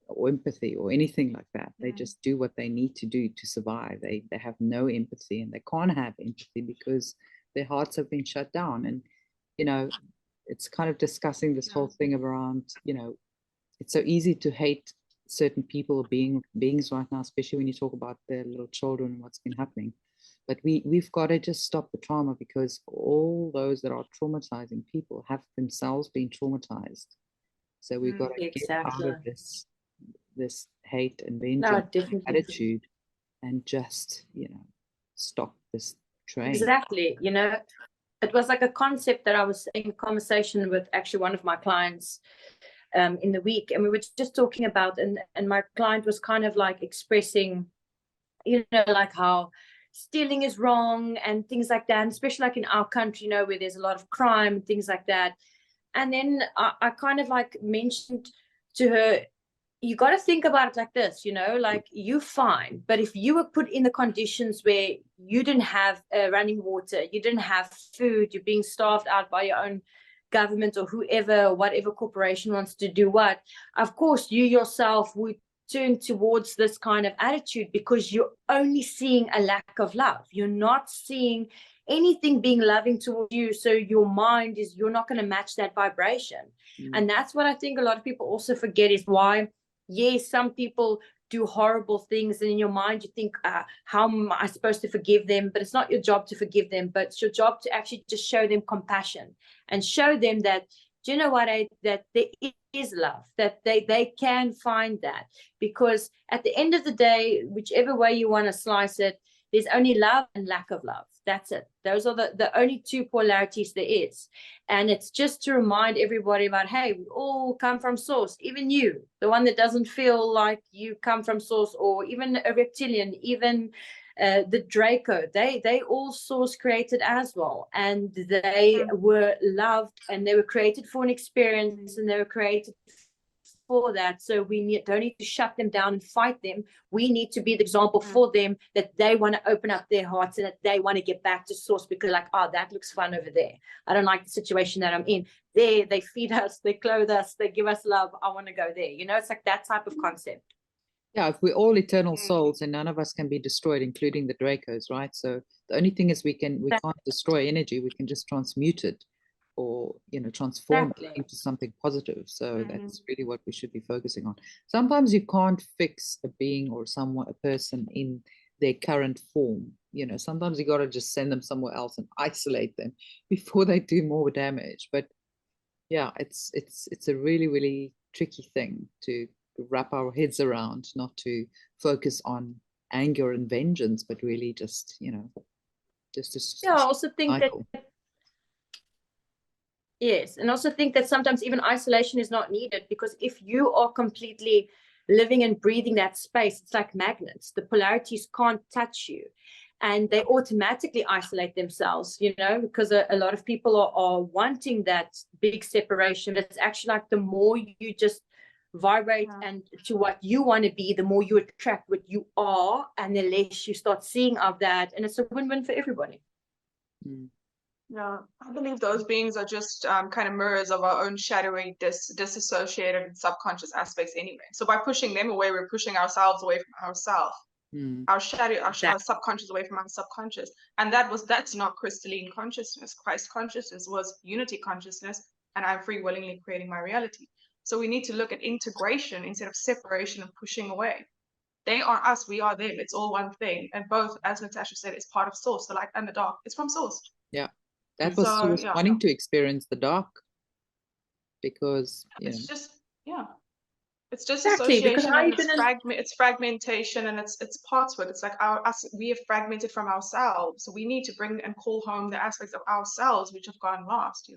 or empathy or anything like that. They just do what they need to do to survive. They have no empathy, and they can't have empathy because their hearts have been shut down. And it's kind of discussing this whole thing around, it's so easy to hate certain people, beings right now, especially when you talk about their little children and what's been happening. But we've got to just stop the trauma, because all those that are traumatizing people have themselves been traumatized. So we've got to get out of this hate and vengeance attitude, and just stop this train. Exactly. It was like a concept that I was in conversation with actually one of my clients in the week, and we were just talking about, and my client was kind of like expressing, like how stealing is wrong and things like that, and especially like in our country, where there's a lot of crime and things like that. And then I kind of like mentioned to her, you got to think about it like this, like you're fine. But if you were put in the conditions where you didn't have running water, you didn't have food, you're being starved out by your own government or whoever, or whatever corporation wants to do what, of course, you yourself would turn towards this kind of attitude, because you're only seeing a lack of love. You're not seeing anything being loving towards you. So your mind is, you're not going to match that vibration. And that's what I think a lot of people also forget, is why, yes, some people do horrible things, and in your mind you think, how am I supposed to forgive them? But it's not your job to forgive them, but it's your job to actually just show them compassion and show them that, do you know what, that there is love, that they can find that. Because at the end of the day, whichever way you want to slice it, there's only love and lack of love. That's it. Those are the only two polarities there is. And it's just to remind everybody about, hey, we all come from source. Even you, the one that doesn't feel like you come from source, or even a reptilian, even the Draco, they all source created as well. And they were loved, and they were created for an experience, and they were created for that. So we don't need to shut them down and fight them. We need to be the example for them, that they want to open up their hearts and that they want to get back to source, because like, oh, that looks fun over there. I don't like the situation that I'm in. There, they feed us, they clothe us, they give us love. I want to go there. It's like that type of concept. Yeah, if we're all eternal souls, and none of us can be destroyed, including the Dracos, right? So the only thing is we can't destroy energy. We can just transmute it, or transform it into something positive. So that's really what we should be focusing on. Sometimes you can't fix a being or a person in their current form. Sometimes you got to just send them somewhere else and isolate them before they do more damage. But yeah, it's a really, really tricky thing to wrap our heads around, not to focus on anger and vengeance, but really just I also think that, yes, and also think that sometimes even isolation is not needed, because if you are completely living and breathing that space, it's like magnets. The polarities can't touch you, and they automatically isolate themselves, because a lot of people are wanting that big separation. It's actually like the more you just vibrate and to what you want to be, the more you attract what you are, and the less you start seeing of that, and it's a win-win for everybody. Yeah, I believe those beings are just kind of mirrors of our own shadowy, disassociated subconscious aspects anyway. So by pushing them away, we're pushing ourselves away from ourselves. Our shadow, our subconscious away from our subconscious. And that's not crystalline consciousness. Christ consciousness was unity consciousness, and I'm free willingly creating my reality. So we need to look at integration instead of separation and pushing away. They are us, we are them. It's all one thing. And both, as Natasha said, is part of source. The light and the dark. It's from source. Yeah. That was source wanting to experience the dark, because it's just exactly, association, and it's fragmentation, and it's parts of it. It's like we have fragmented from ourselves. So we need to bring and call home the aspects of ourselves which have gone lost,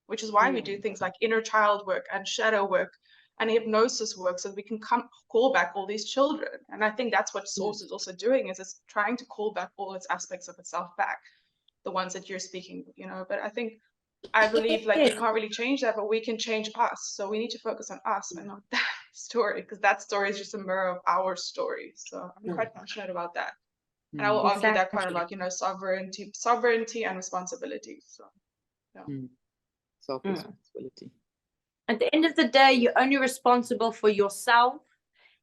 which is why we do things like inner child work and shadow work, And hypnosis works so we can call back all these children. And I think that's what Source is also doing, is it's trying to call back all its aspects of itself back, the ones that you're speaking, but I believe like we can't really change that, but we can change us. So we need to focus on us and not that story, because that story is just a mirror of our story. So I'm quite passionate about that. And I will argue that quite a lot, sovereignty and responsibility. So self-responsibility. At the end of the day, you're only responsible for yourself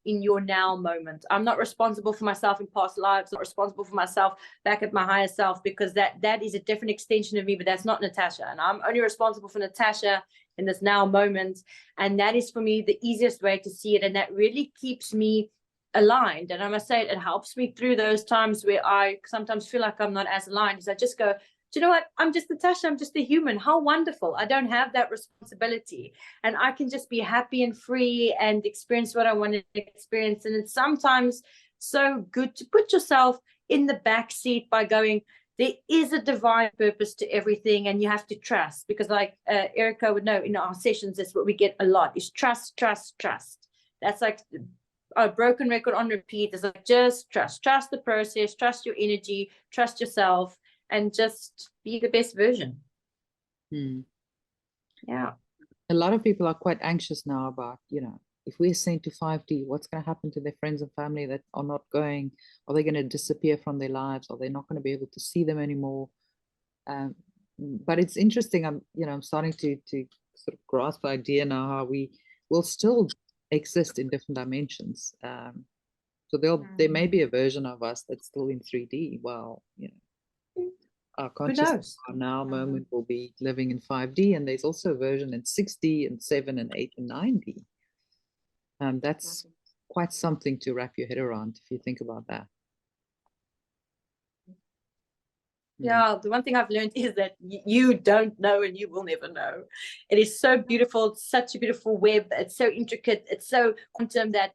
in your now moment. I'm not responsible for myself in past lives, not responsible for myself back at my higher self, because that is a different extension of me, but that's not Natasha. And I'm only responsible for Natasha in this now moment. And that is for me the easiest way to see it. And that really keeps me aligned. And I must say, it helps me through those times where I sometimes feel like I'm not as aligned, because I just go, do you know what? I'm just Natasha. I'm just a human. How wonderful. I don't have that responsibility. And I can just be happy and free and experience what I want to experience. And it's sometimes so good to put yourself in the back seat by going, there is a divine purpose to everything. And you have to trust, because like Erica would know, in our sessions, that's what we get a lot, is trust, trust, trust. That's like a broken record on repeat. It's like, just trust the process, trust your energy, trust yourself, and just be the best version. Yeah. A lot of people are quite anxious now about, if we're sent to 5D, what's going to happen to their friends and family that are not going? Are they going to disappear from their lives? Are they not going to be able to see them anymore? But it's interesting. I'm starting to sort of grasp the idea now how we will still exist in different dimensions. So there may be a version of us that's still in 3D. Well, our consciousness, our now moment will be living in 5D, and there's also a version in 6D and 7 and 8 and 9D. That's quite something to wrap your head around if you think about that. Yeah, the one thing I've learned is that you don't know and you will never know. It is so beautiful. It's such a beautiful web. It's so intricate. It's so quantum that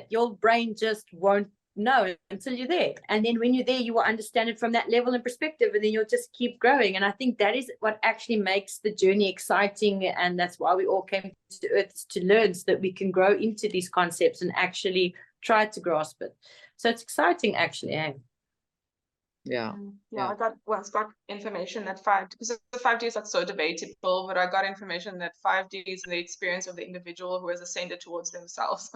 your brain just won't know until you're there. And then when you're there, you will understand it from that level and perspective, and then you'll just keep growing. And I think that is what actually makes the journey exciting. And that's why we all came to Earth, to learn, so that we can grow into these concepts and actually try to grasp it. So it's exciting, actually. Yeah. I once got information that because the 5D is so debatable, but I got information that 5D is the experience of the individual who has ascended towards themselves.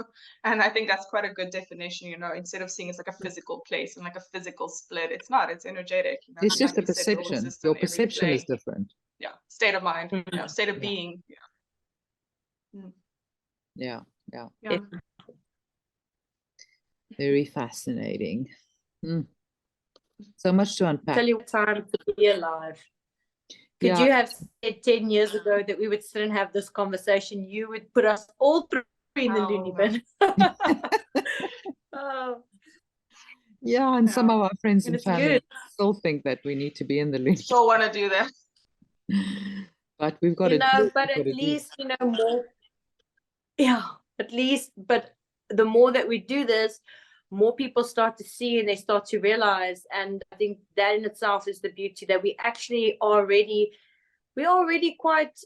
And I think that's quite a good definition, instead of seeing it as like a physical place and like a physical split. It's not, it's energetic. It's just a perception. Your perception is different. Yeah. State of mind, state of being. Yeah. Very fascinating. So much to unpack. Tell you what time to be alive. Could you have said 10 years ago that we would sit and have this conversation? You would put us all through in the loony bin. Yeah, and some of our friends and family still think that we need to be in the loony bin. Still want to do that. But we've got but at least, more. Yeah, at least, but the more that we do this, more people start to see and they start to realize. And I think that in itself is the beauty, that we actually we're already quite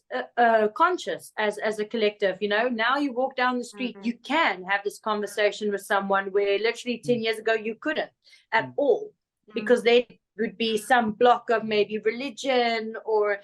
conscious as a collective. Now you walk down the street, you can have this conversation with someone where literally 10 years ago you couldn't at all, because there would be some block of maybe religion or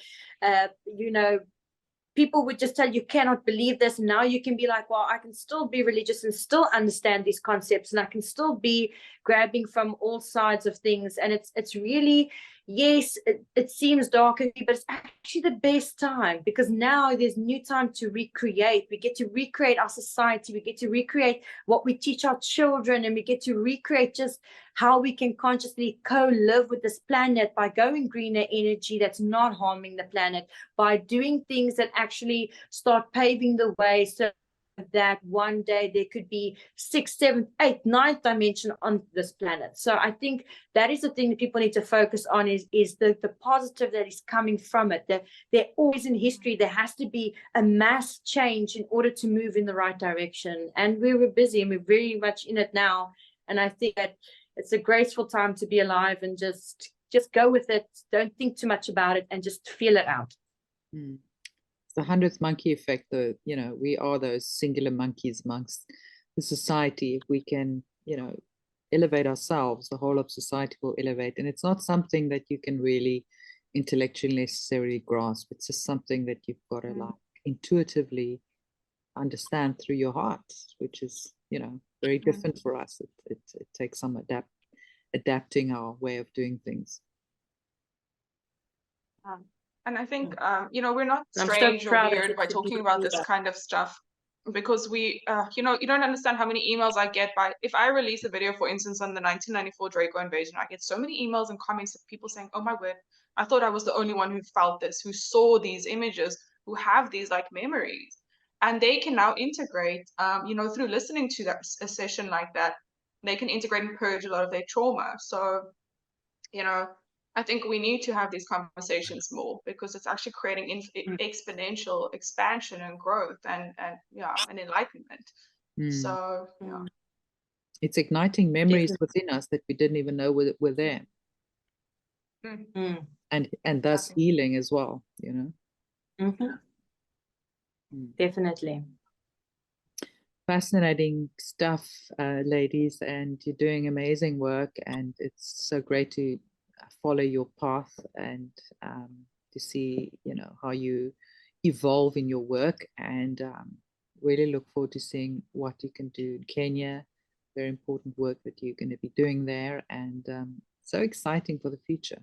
people would just tell you cannot believe this. Now you can be like, well, I can still be religious and still understand these concepts, and I can still be grabbing from all sides of things. And it's really, yes, it seems dark, but it's actually the best time, because now there's new time to recreate. We get to recreate our society. We get to recreate what we teach our children, and we get to recreate just how we can consciously co-live with this planet by going greener energy that's not harming the planet, by doing things that actually start paving the way so that one day there could be 6th, 7th, 8th, 9th dimension on this planet. So I think that is the thing that people need to focus on, is the positive that is coming from it. That there always in history, there has to be a mass change in order to move in the right direction. And we were busy and we're very much in it now. And I think that it's a graceful time to be alive, and just go with it. Don't think too much about it and just feel it out. the 100th monkey effect. We are those singular monkeys amongst the society. If we can, elevate ourselves, the whole of society will elevate. And it's not something that you can really intellectually necessarily grasp. It's just something that you've got to like intuitively understand through your heart, which is, very different for us. It takes some adapting our way of doing things. And I think, we're not strange or weird by talking about this kind of stuff, because we, you don't understand how many emails I get if I release a video, for instance, on the 1994 Draco invasion, I get so many emails and comments of people saying, oh my word, I thought I was the only one who felt this, who saw these images, who have these like memories. And they can now integrate, through listening to a session like that, they can integrate and purge a lot of their trauma. So, I think we need to have these conversations more, because it's actually creating exponential expansion and growth and enlightenment. So, it's igniting memories within us that we didn't even know were there. And thus healing as well, Definitely. Fascinating stuff, ladies, and you're doing amazing work, and it's so great to follow your path and to see, how you evolve in your work, and really look forward to seeing what you can do in Kenya. Very important work that you're going to be doing there, and so exciting for the future.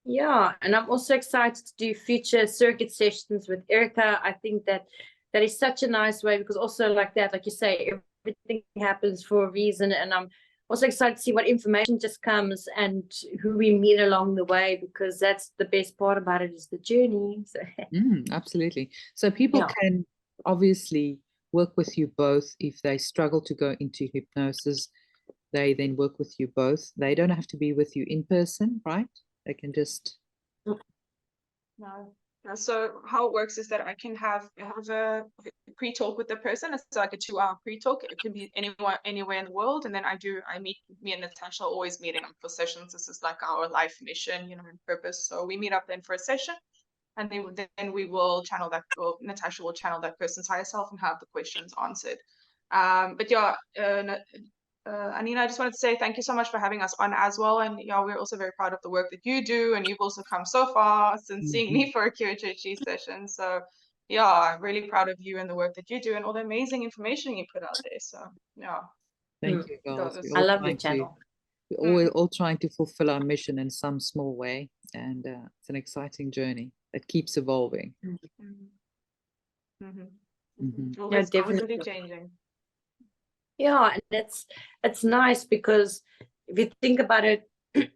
Yeah, and I'm also excited to do future circuit sessions with Erica. I think that is such a nice way, because also like you say, everything happens for a reason, and I'm also excited to see what information just comes and who we meet along the way, because that's the best part about it, is the journey. So. Absolutely. So people can obviously work with you both. If they struggle to go into hypnosis, they then work with you both. They don't have to be with you in person, right? They can just... No. So how it works is that I can have a pre-talk with the person. It's like a 2-hour pre-talk. It can be anywhere in the world, and then me and Natasha are always meeting up for sessions. This is like our life mission, and purpose. So we meet up then for a session, and then we will channel that, or Natasha will channel that person's higher self and have the questions answered. But yeah, Anina, I just wanted to say thank you so much for having us on as well. And we're also very proud of the work that you do. And you've also come so far since seeing me for a QHHT session. So I'm really proud of you and the work that you do and all the amazing information you put out there. So Thank you, girls. I love the channel. We're all trying to fulfill our mission in some small way. And it's an exciting journey that keeps evolving. It's definitely changing. Yeah, and it's nice, because if you think about it,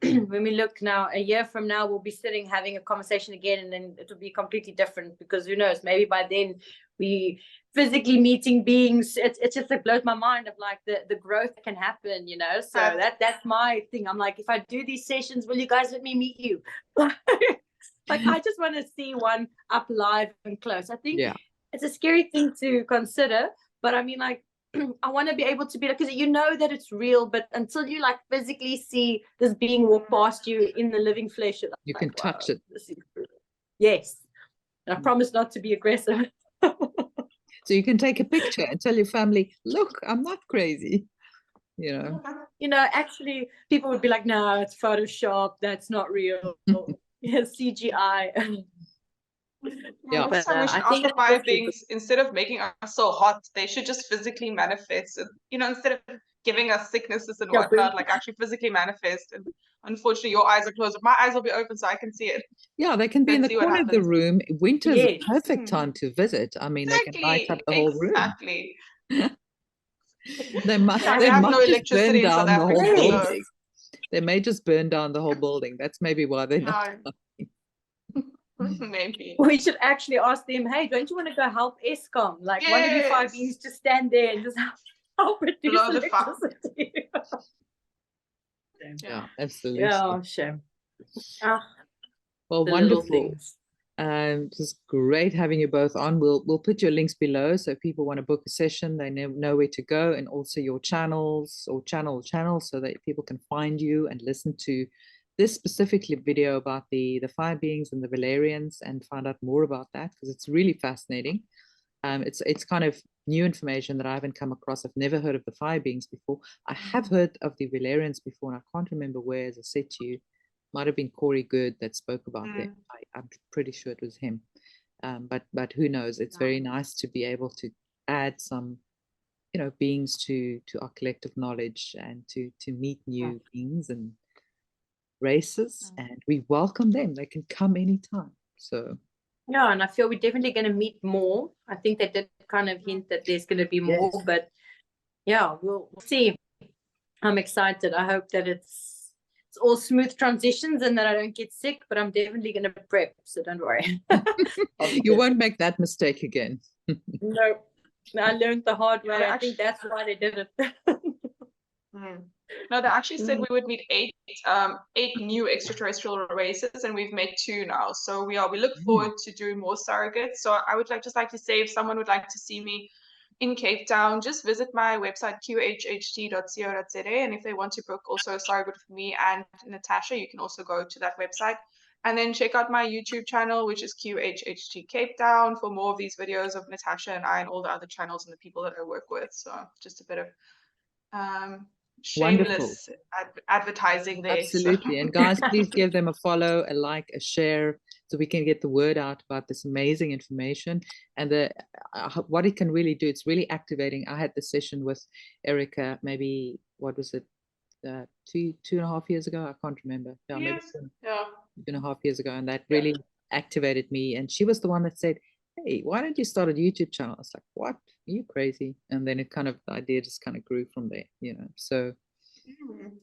when we look now, a year from now, we'll be sitting having a conversation again, and then it'll be completely different, because who knows, maybe by then we physically meeting beings. It's just, it blows my mind of like the growth that can happen, so that's my thing. I'm like, if I do these sessions, will you guys let me meet you? Like I just want to see one up live and close. I think it's a scary thing to consider, but I mean, like, I want to be able to be like, because that it's real, but until you like physically see this being walk past you in the living flesh, you can touch it. Yes, and I promise not to be aggressive. So you can take a picture and tell your family, look, I'm not crazy. Actually, people would be like, no, it's Photoshop, that's not real. CGI. Yeah, but, we should ask the fire beings, instead of making us so hot, they should just physically manifest. Instead of giving us sicknesses and whatnot, like actually physically manifest. And unfortunately, your eyes are closed. My eyes will be open, so I can see it. Yeah, they can be in the corner of the room. Winter's a perfect time to visit. I mean, they can light up the whole room. Exactly. They might no electricity in South Africa. They may just burn down the whole building. That's maybe why they're not. Maybe we should actually ask them, hey, don't you want to go help Eskom? Like, one of you five beings just stand there and just help produce electricity. Absolutely. Yeah, shame. Well, wonderful. It was great having you both on. We'll put your links below, so if people want to book a session, they know where to go, and also your channels or channel so that people can find you and listen to this specifically video about the fire beings and the Valerians and find out more about that, because it's really fascinating. It's kind of new information that I haven't come across. I've never heard of the fire beings before. I have heard of the Valerians before, and I can't remember where. As I said to you, might have been Corey Good that spoke about them. I'm pretty sure it was him. But who knows? It's very nice to be able to add some, beings to our collective knowledge, and to meet new beings and races, and we welcome them. They can come anytime. So yeah, and I feel we're definitely going to meet more. I think they did kind of hint that there's going to be more, but yeah, we'll see. I'm excited. I hope that it's all smooth transitions and that I don't get sick, but I'm definitely going to prep, so don't worry. You won't make that mistake again. No, I learned the hard way. I think that's why they did it. No, they actually said we would meet eight new extraterrestrial races, and we've met 2 now. So we look forward to doing more surrogates. So I would just like to say, if someone would like to see me in Cape Town, just visit my website qhht.co.za, and if they want to book also a surrogate for me and Natasha, you can also go to that website. And then check out my YouTube channel, which is QHHT Cape Town, for more of these videos of Natasha and I and all the other channels and the people that I work with. So just a bit of shameless advertising there. Absolutely. And guys, please give them a follow, a like, a share, so we can get the word out about this amazing information. And what it can really do, it's really activating. I had this session with Erica, maybe, what was it, 2.5 years ago? I can't remember. Maybe 2.5 years ago. And that really activated me. And she was the one that said, hey, why don't you start a YouTube channel? I was like, what? Are you crazy? And then the idea just kind of grew from there, So,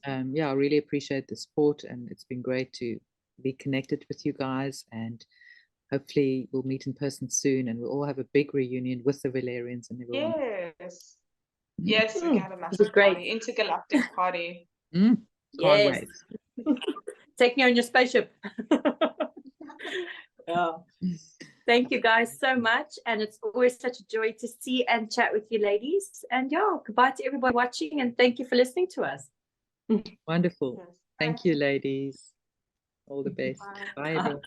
yeah, I really appreciate the support, and it's been great to be connected with you guys. And hopefully we'll meet in person soon, and we'll all have a big reunion with the Valerians and everyone. Yes, we can have a massive party, intergalactic party. Can't wait. Take me on your spaceship. Thank you guys so much, and it's always such a joy to see and chat with you ladies. And goodbye to everybody watching, and thank you for listening to us. Wonderful. Thank you, ladies. All the best. Bye everyone.